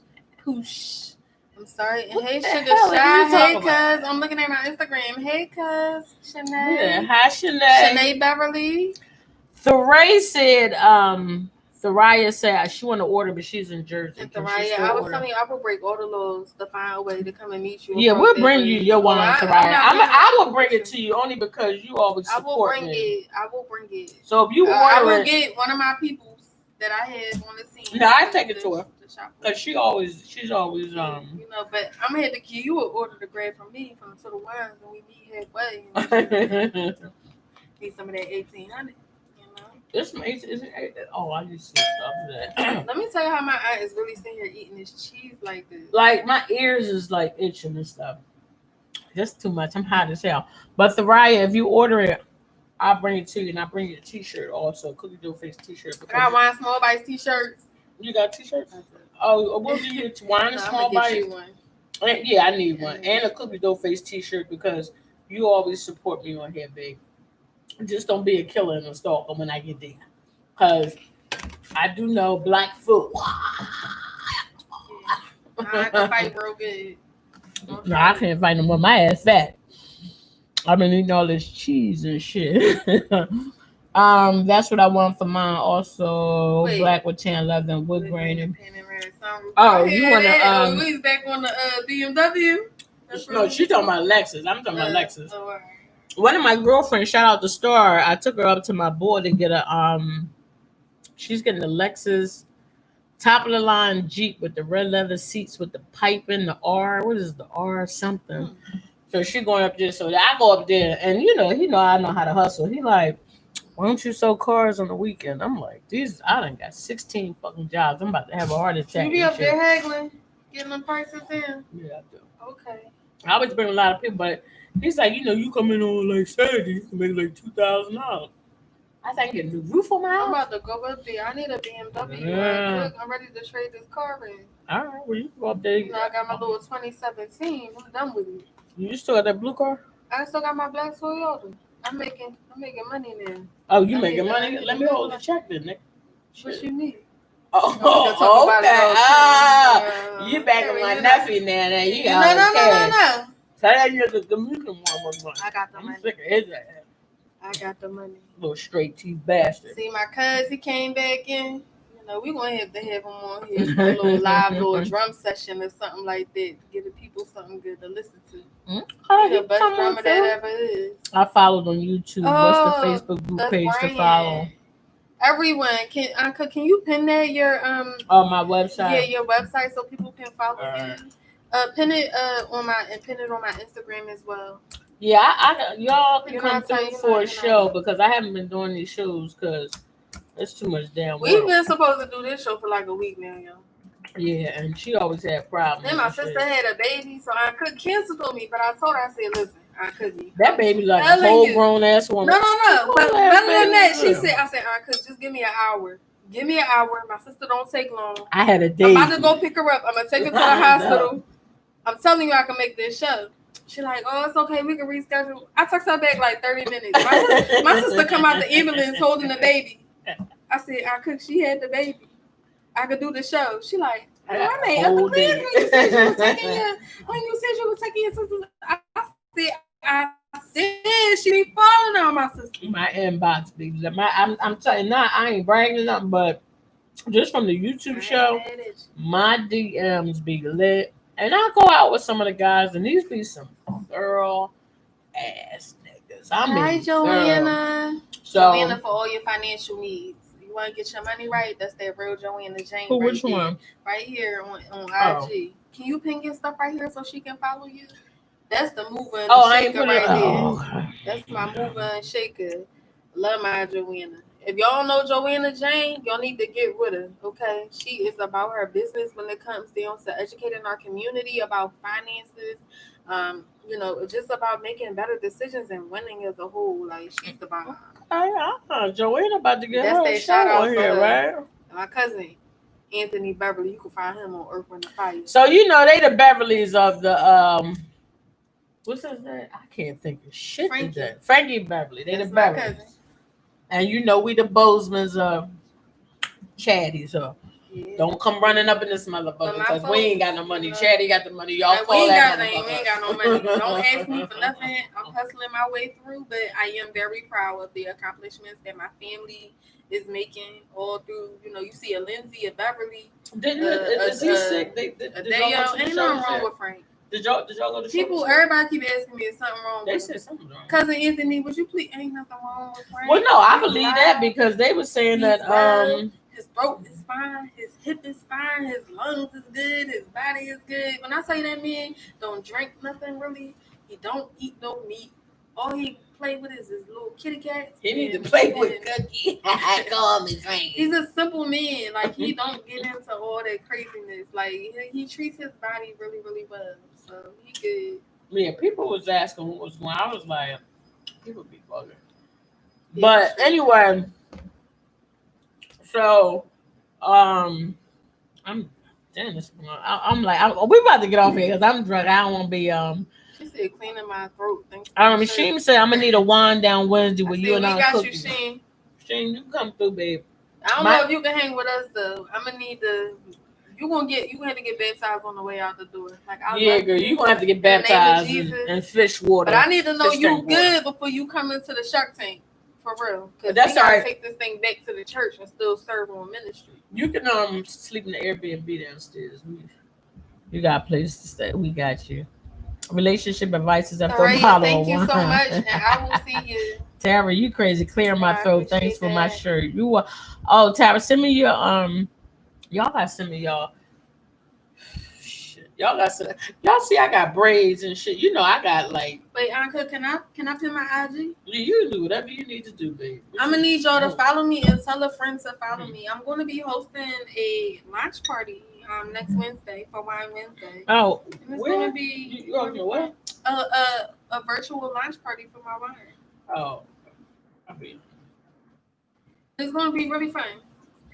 Poosh. I'm sorry. And hey, Sugar Shy. Hey, cuz. I'm looking at my Instagram. Hey, cuz. Shanae. Yeah, hi, Shanae. Shanae Beverly. Thoraya said she want to order, but she's in Jersey. And Thoraya, I was telling you, I will break all the laws to find a way to come and meet you. Yeah, we'll bring you your wine, Thoraya. I will bring it to you only because you always support me. I will bring it. So if you order I will get one of my people that I had on the scene. No, I take it to her. Cause she's always You know, but I'm gonna have to give you an order to grab from me from the wines and we meet halfway. Need some of that 1800. You know. This makes I used to stop that. Let me tell you how my aunt is really sitting here eating this cheese like this. Like my ears is like itching and stuff. That's too much. I'm hot as hell. But Thariah, if you order it, I'll bring it to you, and I'll bring you a T-shirt also, cookie dough face T-shirt. I got wine small bites t-shirts. You got T-shirts? Oh, we'll give you wine and small I'm gonna bites. get you one. Yeah, I need one and a cookie dough face T-shirt because you always support me on here, babe. Just don't be a killer and a stalker when I get there, cause I do know black food. I can fight real good. No, I can't find them with my ass fat. I've been eating all this cheese and shit. That's what I want for mine. Also, Wait. black with tan leather and wood grain. And Oh, you wanna we back on the BMW? no, she talking about Lexus. I'm talking about Lexus. Oh, all right. One of my girlfriends, shout out to Star. I took her up to my board to get a she's getting the Lexus top of the line Jeep with the red leather seats with the piping, the R. What is the R something? So she going up there. So I go up there, and he know I know how to hustle. He like, why don't you sell cars on the weekend? I'm like, I done got 16 fucking jobs. I'm about to have a heart attack. You be up there haggling, getting them prices in? Yeah, I do. Okay. I always bring a lot of people, but he's like, you come in on like Saturday, you can make like $2,000. I think I get a new roof on my house. I'm about to go up there. I need a BMW. Yeah. I'm ready to trade this car in. All right, well, you can go up there. I got my little 2017. I'm done with it. You still got that blue car? I still got my black Toyota. I'm making money now. Oh, you making money? Let me hold the check then, Nick. What you need? Oh, okay. You back on my nephew now. You got no. Tell that nigga give me the money. I got the money. I'm sick of his ass. I got the money. Little straight teeth bastard. See, my cousin, he came back in. We're going to have to have him on here for a little live little drum session or something like that. Give the people something good to listen to. Okay, the best drummer that ever is. I followed on YouTube. What's the Facebook group page to follow? Everyone, can you pin that your my website? Yeah, your website so people can follow you. Pin it on my Instagram as well. Yeah, y'all can come through for a show because I haven't been doing these shows because it's too much damn work. We've been supposed to do this show for like a week now, y'all. Yeah, and she always had problems. Then my sister had a baby, so I could cancel on me, but I told her, I said, listen, I couldn't. That baby like a whole grown ass woman. No. But better than that, I said, I could just give me an hour. Give me an hour. My sister don't take long. I had a day. I'm about to go pick her up. I'm gonna take her to the hospital. I'm telling you, I can make this show. She like, oh, it's okay. We can reschedule. I text her back like 30 minutes. My sister come out the ambulance holding the baby. I said, she had the baby. I could do the show. She like, I made other plans when you said you was taking your sister. I said she be falling on my sister. My inbox be I'm telling you now, I ain't bragging nothing, but just from the YouTube show, my DMs be lit. And I go out with some of the guys, and these be some girl ass niggas. Hi, Joanna. So, Joanna for all your financial needs. You want to get your money right? That's that real Joanna Jane. Which one? Right here on IG. Can you pin your stuff right here so she can follow you? That's the mover and the shaker right here. Okay. That's my mover and shaker. Love my Joanna. If y'all know Joanna Jane, y'all need to get with her, okay? She is about her business when it comes down to educating our community about finances, just about making better decisions and winning as a whole. Like, she's the bomb. Joanna about to get her shout out here, right? My cousin, Anthony Beverly, you can find him on Earth, Wind, and Fire. So, they the Beverlys of the, what's his name? I can't think of shit today. Frankie Beverly. They the Beverlys. And we the Bozeman's of Chatty, so don't come running up in this motherfucker because we ain't got no money. Chatty got the money. Y'all call that motherfucker. We ain't got no money. Don't ask me for nothing. I'm hustling my way through, but I am very proud of the accomplishments that my family is making all through. You see a Lindsay, a Beverly. Is he sick? Ain't nothing wrong with Frank. Did y'all go to people? Everybody keep asking me, is something wrong? They said something wrong. Cousin Anthony, would you please? Ain't nothing wrong with Frank. Well, no, I believe that because they were saying that his throat is fine, his hip is fine, his lungs is good, his body is good. When I say that man don't drink nothing really, he don't eat no meat. all he play with is his little kitty cats. He need to play with Cookie. Call me crazy. He's a simple man. Like, he don't get into all that craziness. Like, he treats his body really, really well. So he good. Yeah, people was asking what was going on. I was like, people be bugging. But anyway, so I'm damn this. I'm like, we about to get off here because I'm drunk. I don't want to be She said cleaning my throat. Sheen said I'm gonna need a wind down Wednesday with you and I. We got you, Sheen. Sheen, you come through, babe. I don't know if you can hang with us though. I'm gonna need to. You gonna have to get baptized on the way out the door. Like, girl, you gonna have to get baptized and fish water. But I need to know you good before you come into the Shark Tank, for real. Because that's all right. Take this thing back to the church and still serve on ministry. You can sleep in the Airbnb downstairs. You got a place to stay. We got you. Relationship advice is after a bottle. Thank you so much, and I will see you. Tara, you crazy. Clearing my throat. Thanks for my shirt. You are. Oh, Tara, send me your Y'all gotta send me y'all. Shit. Y'all see I got braids and shit. You know I got like. Wait, Anka, can I pin my IG? You do whatever you need to do, babe. I'm gonna need y'all to follow me and tell a friend to follow me. I'm gonna be hosting a launch party next Wednesday for Wine Wednesday. Oh, and it's gonna be you on your what? A virtual launch party for my wine. Oh, I mean, it's gonna be really fun.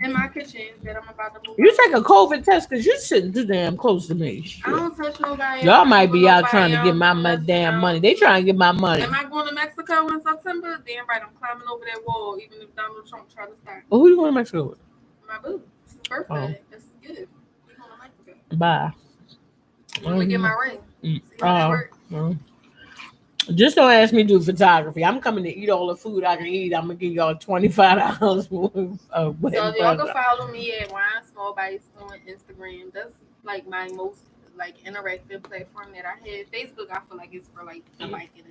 In my kitchen that I'm about to move. You take a COVID test because you're sitting too damn close to me. Shit. I don't touch nobody. Y'all might be out trying to get my damn money. They trying to get my money. Am I going to Mexico in September? Damn right, I'm climbing over that wall, even if Donald Trump try to start. Well, who you going to Mexico with? My boo. It's his birthday. That's good. We going to Mexico. Bye. I'm going to get my ring. Just don't ask me to do photography. I'm coming to eat all the food I can eat. I'm gonna give y'all $25 worth of so y'all can follow me at Wine Small Bites on Instagram. That's like my most like interactive platform that I have. Facebook, I feel like it's for like the liking.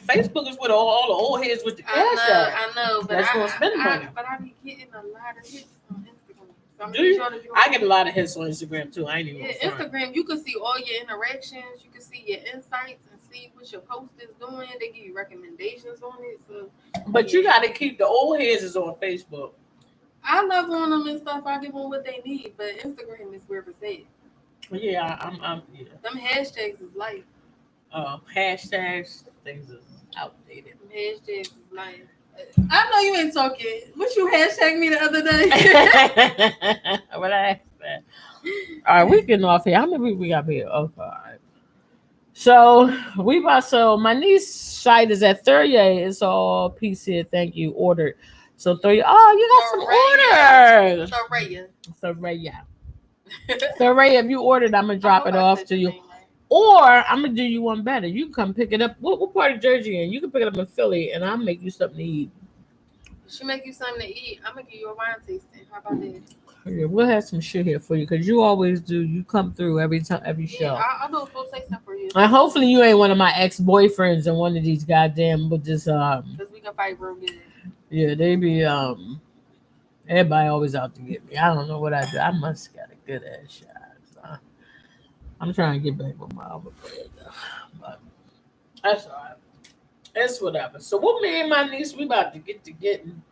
Facebook is with all the old heads with the cash. I know, but that's gonna spend money. But I be getting a lot of hits on Instagram. So I get a lot of hits on Instagram too. I ain't even. Instagram, you can see all your interactions. You can see your insights and see what your post is doing. They give you recommendations on it. So, but you got to keep the old heads is on Facebook. I love on them and stuff. I give them what they need, but Instagram is where it's at. Yeah, I'm. Yeah. Them hashtags is life. Hashtags things is outdated. Them hashtags is life. I know you ain't talking. What you hashtag me the other day? What I asked that. All right, we getting off here. How many we got here? Okay, all right. So my niece's site is at 38. It's all PC. Thank you. Ordered. So 30. Oh, you got some orders. Soraya. Soraya, if you ordered, I'm gonna drop it off to you. Or I'm gonna do you one better. You can come pick it up. What part of Jersey in? You can pick it up in Philly, and I'll make you something to eat. She make you something to eat. I'm gonna give you a wine tasting. How about that? Yeah, we'll have some shit here for you because you always do. You come through every show. I'll do a full tasting for you. And hopefully you ain't one of my ex-boyfriends and one of these goddamn with this because we can fight real good. Yeah, they be everybody always out to get me. I don't know what I do. I must got a good ass shot. So I'm trying to get back with my other player though. But that's all right. It's whatever. So what me and my niece, we about to get to getting.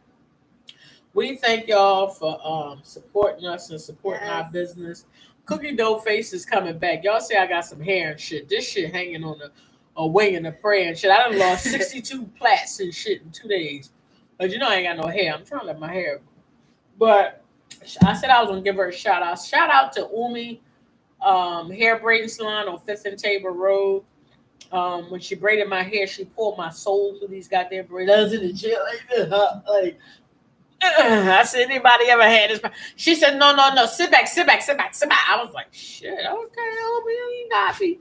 We thank y'all for supporting us and supporting our business. Cookie doeFace is coming back. Y'all say I got some hair and shit. This shit hanging on a wing and a prayer and shit. I done lost 62 plaits and shit in 2 days. But you know I ain't got no hair. I'm trying to let my hair go. But I said I was gonna give her a shout out. Shout out to Umi Hair Braiding Salon on 5th and Tabor Road. When she braided my hair, she pulled my soul through these goddamn braids. I was in the jail like I said, anybody ever had this? She said, no. Sit back. I was like, shit, okay, homie, you ain't gotta be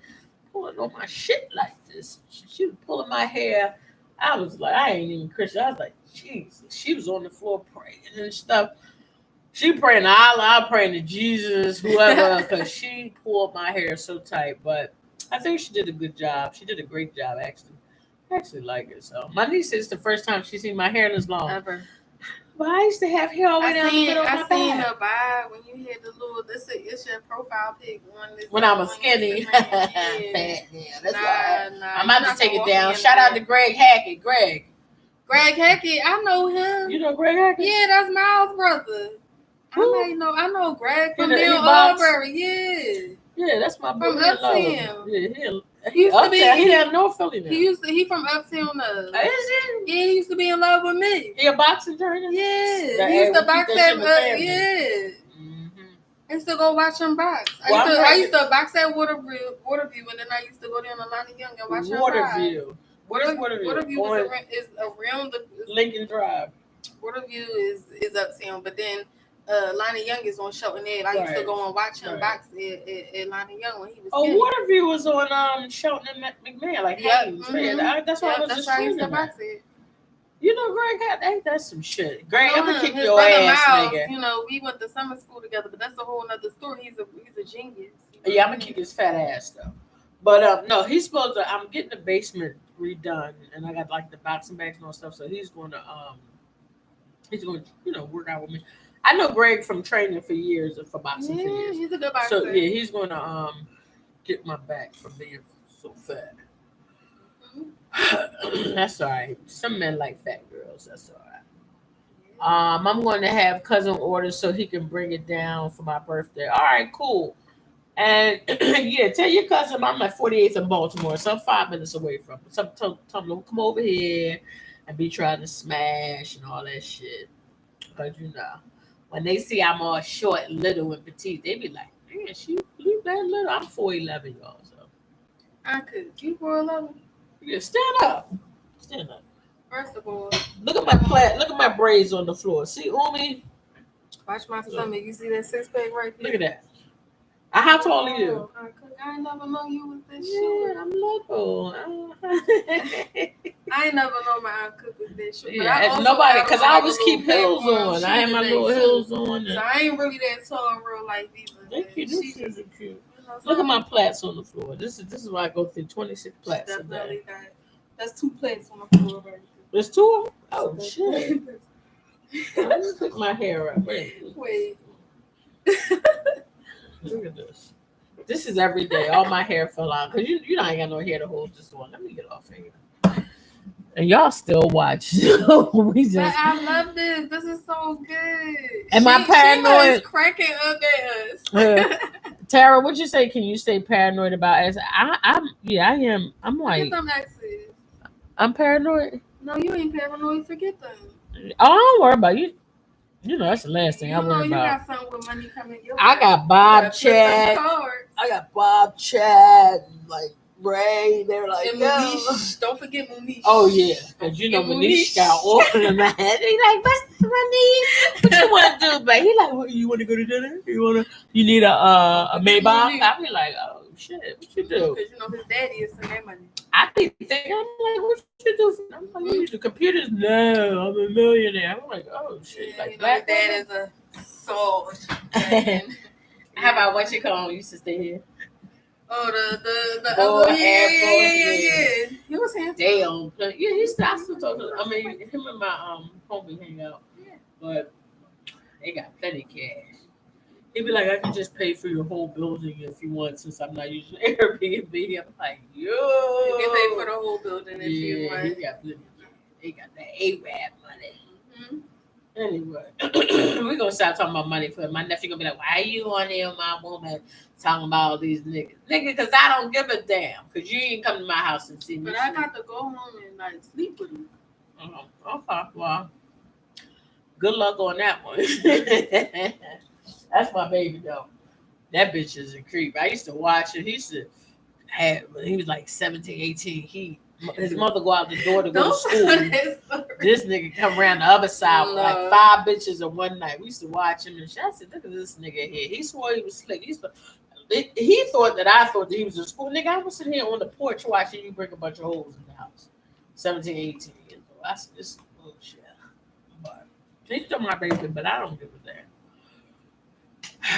pulling on my shit like this. She was pulling my hair. I was like, I ain't even Christian. I was like, Jesus. She was on the floor praying and stuff. She praying to Allah, I'm praying to Jesus, whoever, because she pulled my hair so tight. But I think she did a good job. She did a great job, actually. I actually like it. So my niece said it's the first time she's seen my hair this long. Ever. But I used to have hair all the way down the middle of my seen back. her vibe when you had the little. It's your profile pic on this. When I was skinny, Instagram. fat. Yeah, that's why. Nah, I'm about to take it down. Shout out to Greg Hackett. Greg Hackett, I know him. You know Greg Hackett? Yeah, that's Miles' brother. I know Greg from Auburn. Yeah, that's my brother. From Uptown. Yeah, he used to be. He had no Philly now. He from Uptown. Is he? Yeah, he used to be in love with me. He a boxing trainer? Yeah, he used to box at yeah. I used to go watch him box. I used to box at Waterview, and then I used to go down to Lonnie Young and watch him box. Waterview is around the Lincoln Drive. Waterview is Uptown, but then Lonnie Young is on Shelton Ave. I used to go and watch him box at Lonnie Young when he was. Oh, Waterview was on Shelton and McMahon, like Haynes. That's why I was just used to box it. You know, Greg, ain't that some shit? Greg, I'm gonna kick your ass, nigga. You know, we went to summer school together, but that's a whole nother story. He's a genius. Yeah, I'm gonna kick his fat ass though. But no, he's supposed to. I'm getting the basement redone, and I got like the boxing bags and all stuff. So he's going to work out with me. I know Greg from training for years for boxing for years. He's a good boxer. So yeah, he's going to get my back from being so fat. That's all right. Some men like fat girls. That's all right. I'm going to have cousin order so he can bring it down for my birthday. All right, cool. And yeah, tell your cousin I'm at 48th in Baltimore, so I'm 5 minutes away from him. So tell him to come over here and be trying to smash and all that shit. Because when they see I'm all short and little and petite, they be like, man, you that little. I'm 4'11", y'all. So I could. You 4'11"? Yeah, stand up. First of all, look at my braids on the floor. See, Umi? Watch my stomach. You see that 6-pack right there? Look at that. How tall are you? I ain't never know you was this short. I'm little. I ain't never know my aunt Cook was this short. Yeah, nobody, because I always keep heels on. I have my little heels on. So I ain't really that tall in real life either. They're cute. She's cute. Look at my plaits on the floor. This is why I go through 26 plaits a day. That's 2 plaits on the floor right there. There's 2 of them? Oh, shit. Let me pick my hair up. Wait. Look at this. This is every day. All my hair fell out. Because you ain't got no hair to hold this on. Let me get off here. And y'all still watch. But I love this. This is so good. Am I paranoid? She's cracking up at us. Tara, what you say? Can you stay paranoid about us? I am. I'm like. Forget them exes. I'm paranoid. No, you ain't paranoid. Forget them. Oh, I don't worry about you. You know, that's the last thing I worry about. You got something with money coming your way. I got Bob Chad. I got Bob Chad, like Ray. They're like, and Munish. Don't forget Munish. Oh yeah, because Munish got all of them. He like, what's Munish? What you want to do, babe? He like, what, you want to go to dinner? You need a Maybach? I be like, oh shit, what you do? Because his daddy is in that money. I be thinking, I'm like, what you do? I'm like, you do computers? No, I'm a millionaire. I'm like, oh shit, yeah, like black dad is a soul. How about what you call him? Used to stay here. Oh, the other yeah. He was handsome. Damn. Yeah, I still talk to him. I mean, him and my homie hang out. Yeah. But they got plenty of cash. He'd be like, I can just pay for your whole building if you want, since I'm not using Airbnb. I'm like, yo. You can pay for the whole building if you want. He got plenty. He got that AWAB money. Mm-hmm. Anyway, we're going to stop talking about money for my nephew. Going to be like, why are you on there, my woman, talking about all these niggas? Nigga, because I don't give a damn. Because you ain't come to my house and see me. But I got to go home and like sleep with him. Okay, well, good luck on that one. That's my baby, though. That bitch is a creep. I used to watch it. He was like 17, 18. His mother go out the door to go to school. This nigga come around the other side with like 5 bitches in one night. We used to watch him, and I said, look at this nigga here. He swore he was slick. He thought that I thought that he was in school. Nigga, I was sitting here on the porch watching you bring a bunch of hoes in the house. 17, 18 years old. I said, this is bullshit. But he's still my baby, but I don't give a damn.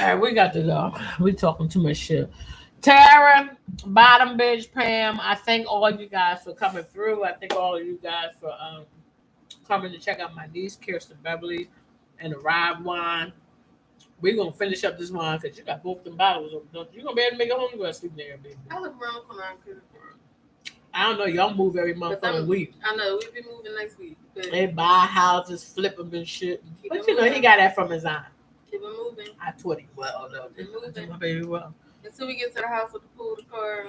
All right, we got to go. We talking too much shit. Tara, Bottom Bitch, Pam, I thank all you guys for coming through. I thank all of you guys for coming to check out my niece, Kirsten Beverly, and the Rye wine. We're going to finish up this wine because you got both them bottles. Don't you? You're going to be able to make it home. You're going to sleep there, baby. I live around the corner. I don't know. Y'all move every motherfucking week. I know. We'll be moving next week. They buy houses, flip them and shit. But you know, he got that from his aunt. Keep it moving. I taught him well, though. Keep moving. My baby well. Until we get to the house with the pool, the car.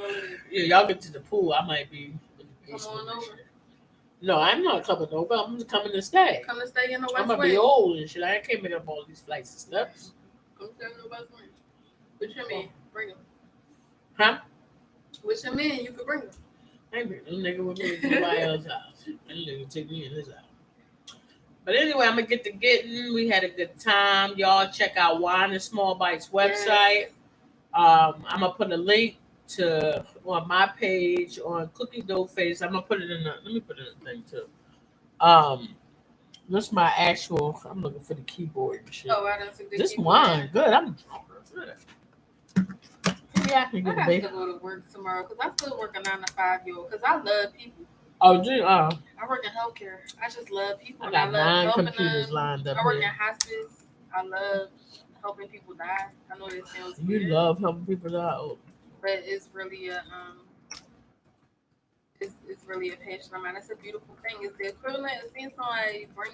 Yeah, y'all get to the pool. I might be in the basement. Come on over. No, I'm not coming over. I'm just coming to stay. Come to stay in the West I'm going to be old and shit. I can't make up all these flights and steps. Come stay in the West Wing. With your man, bring him. Huh? With your man, you could bring him. I ain't bring no nigga with me to nobody else's house. That nigga take me in his house. But anyway, I'm going to get to getting. We had a good time. Y'all check out Wine and Small Bites website. Yes. I'm going to put a link to on my page on Cookie doeFace. I'm going to put it in the, let me put it in the thing too. This is my actual, I'm looking for the keyboard and shit. Oh, I don't see the this keyboard. Wine, good. I'm good. Yeah, I can I have to go to work tomorrow because I still work a 9 to 5, yo. Because I love people. Oh, gee, I work in healthcare. I just love people. I got 9 computers lined up. I work in hospice. I love helping people die. I know it sounds weird. You love helping people die, but it's really a it's really a passion of mine. It's a beautiful thing. It's the equivalent of seeing somebody bring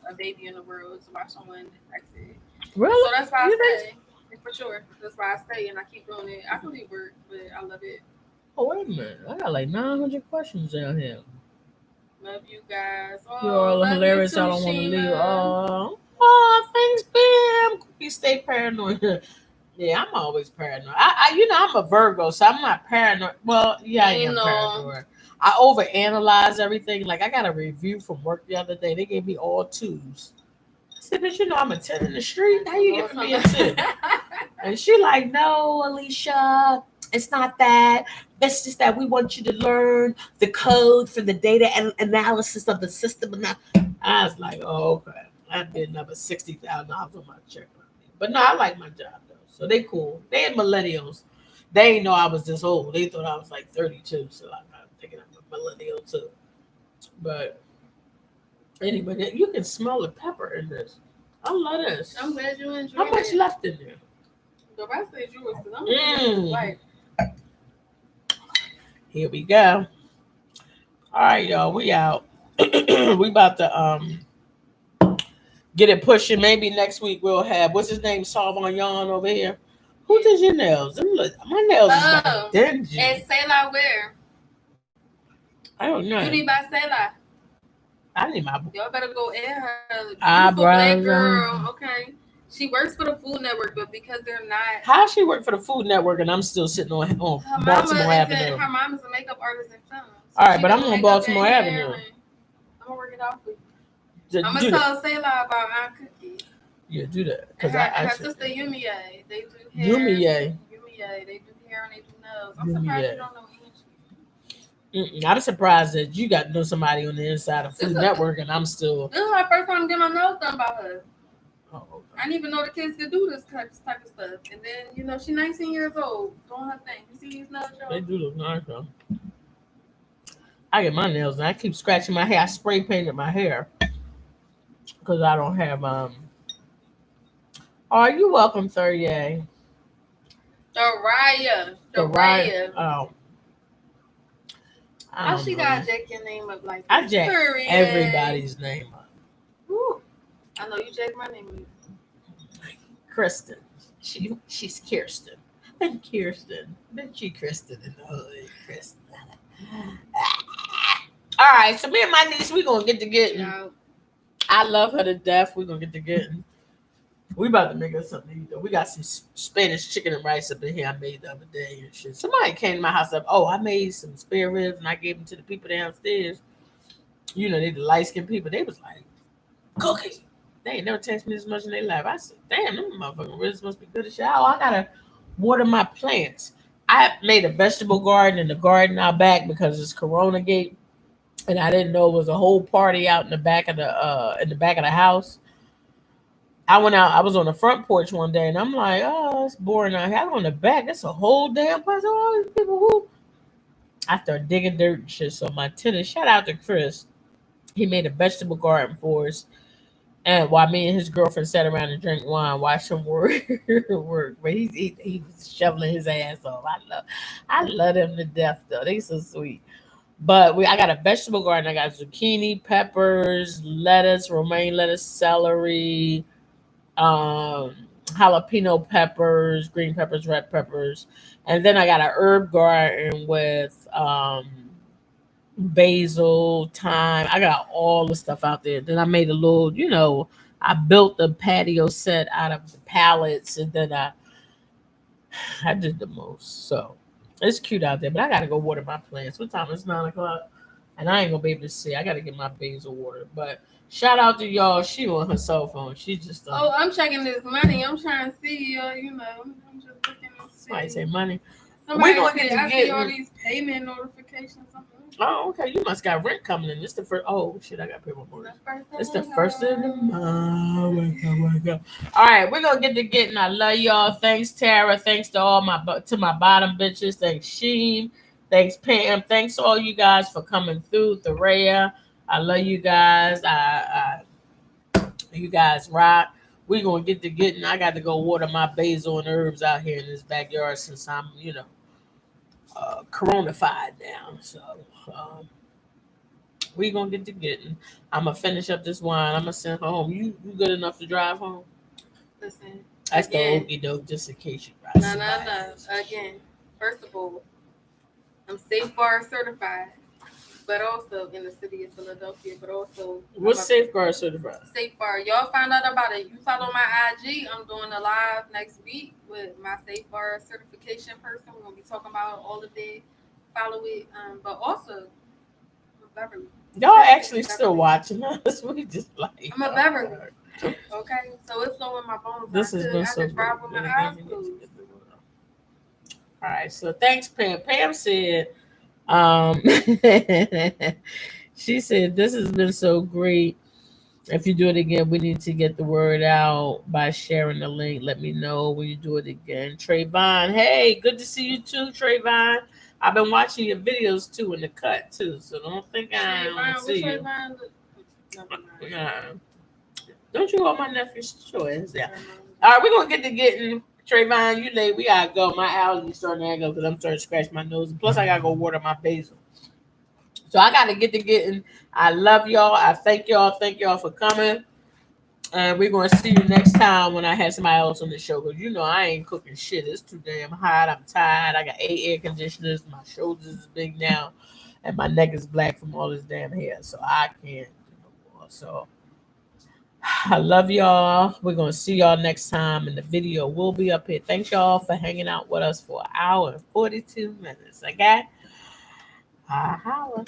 a baby in the world to watch someone succeed. Really? So that's why I stay. For sure. That's why I stay and I keep doing it. I can leave work, but I love it. Oh, wait a minute. I got like 900 questions down here. Love you guys. Oh, you're all hilarious. I don't want to leave. Oh, thanks, Bam. You stay paranoid. Yeah, I'm always paranoid. I'm a Virgo, so I'm not paranoid. Well, yeah, I am paranoid. I overanalyze everything. Like, I got a review from work the other day. They gave me all 2s. I said, but you know, I'm a 10 in the street. How you get me a 10? And she like, no, Alicia, it's not that. It's just that we want you to learn the code for the data and analysis of the system. And I was like, oh, okay. I've been another $60,000 on my check. But no, I like my job, though. So they cool. They had millennials. They didn't know I was this old. They thought I was like 32. So I'm thinking I'm a millennial, too. But anyway, you can smell the pepper in this. I love this. I'm glad you enjoyed it. How much left in there? The rest is yours because I'm like. Here we go. All right, y'all. We out. We about to get it pushing. Maybe next week we'll have what's his name, Salvon Yon over here. Who did your nails? My nails is dingy. And Selah where? I don't know. Beauty by Selah. I need my. Y'all better go air her. Eyebrows. Black girl. Okay. She works for the Food Network, but because they're not. How she work for the Food Network and I'm still sitting on Baltimore Avenue? Her mom is a makeup artist and film. So all right, but I'm on Baltimore Avenue. I'm gonna work it off with you. I'm gonna tell Selah about Aunt Cookie. Yeah, do that. Because her sister Yumie, they do hair. Yumie, they do hair and they do nails. I'm surprised you don't know Angie. I'm surprised that you got to know somebody on the inside of Food Network, and I'm still. This is my first time getting my nails done by her. Oh, okay. I didn't even know the kids could do this type of stuff. And then, she's 19 years old doing her thing. You see these nails, y'all? They do look nice, though. I get my nails done. I keep scratching my hair. I spray painted my hair because I don't have Oh, you welcome, Thurier. Dariah. Oh. How she got jack your name up like I jack everybody's name up. Woo. I know you jack my name up. Kristen. She's Kirsten. I'm Kirsten. Bet you Kristen in the hood. Kristen. All right, so me and my niece, we gonna get to getting. I love her to death. We gonna get to getting. We about to make us something to eat though. We got some Spanish chicken and rice up in here I made the other day and shit. Somebody came to my house up. Oh, I made some spare ribs and I gave them to the people downstairs. You know, they the light skinned people. They was like, Cookie. They ain't never texted me this much in their life. I said, damn, them motherfucking ribs must be good as shit. Oh, I gotta water my plants. I made a vegetable garden in the garden out back because it's Corona Gate. And I didn't know it was a whole party out in the back of the house. I went out, I was on the front porch one day and I'm like, oh, it's boring out here. I go in the back, that's a whole damn place. All these people who I started digging dirt and shit. So my tenant, shout out to Chris. He made a vegetable garden for us. And while me and his girlfriend sat around and drank wine, watched him work, work. But he was shoveling his ass off. I love them to death though. They so sweet. But I got a vegetable garden. I got zucchini, peppers, lettuce, romaine lettuce, celery, jalapeno peppers, green peppers, red peppers, and then I got an herb garden with basil, thyme. I got all the stuff out there. Then I made a little, I built the patio set out of the pallets, and then I did the most. So it's cute out there, but I gotta go water my plants. What time? It's 9 o'clock, and I ain't gonna be able to see. I gotta get my basil water. But shout out to y'all. She on her cell phone. She just Oh, I'm checking this money. I'm trying to see, I'm just looking to see. Somebody say money. Somebody said, I see all these payment notifications. Oh, okay. You must got rent coming in. This the first. Oh shit! I got to pay my mortgage. It's the first of the month. Oh my god! All right, we're gonna get to getting. I love y'all. Thanks, Tara. Thanks to all my bottom bitches. Thanks, Sheen. Thanks, Pam. Thanks all you guys for coming through. Thoraya, I love you guys. You guys rock. We're gonna get to getting. I got to go water my basil and herbs out here in this backyard since I'm, coronafied now. So we gonna get to getting. I'm gonna finish up this wine. I'm gonna send her home. You good enough to drive home? Listen, That's again, the okie doke, just in case you guys. No. Again, first of all, I'm Safeguard certified, but also in the city of Philadelphia. But also, what's Safeguard certified? Safeguard. Y'all found out about it. You follow my IG. I'm doing a live next week with my Safeguard certification person. We're gonna be talking about all of it. Follow it. But also, Beverly. Y'all actually still watching us? We just like. I'm a Beverly. Okay, so it's flowing my bones. This has been so good. Drive with my eyes closed. All right, so thanks, Pam. Pam said, she said, this has been so great. If you do it again, we need to get the word out by sharing the link. Let me know when you do it again. Trayvon, hey, good to see you too, Trayvon. I've been watching your videos too in the cut too, so don't think I don't see you. Don't you hold my nephew's choice? Yeah. All right, we're gonna get to getting Trayvon. You late? We gotta go. My allergies starting to act up because I'm starting to scratch my nose. Plus, I gotta go water my basil. So I gotta get to getting. I love y'all. I thank y'all. Thank y'all for coming. And we're gonna see you next time when I have somebody else on the show. Because I ain't cooking shit. It's too damn hot. I'm tired. I got 8 air conditioners. My shoulders is big now, and my neck is black from all this damn hair. So I can't do no more. So I love y'all. We're gonna see y'all next time, and the video will be up here. Thanks y'all for hanging out with us for an hour and 42 minutes. Okay. Holla.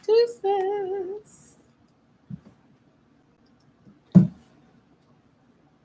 Tuesday.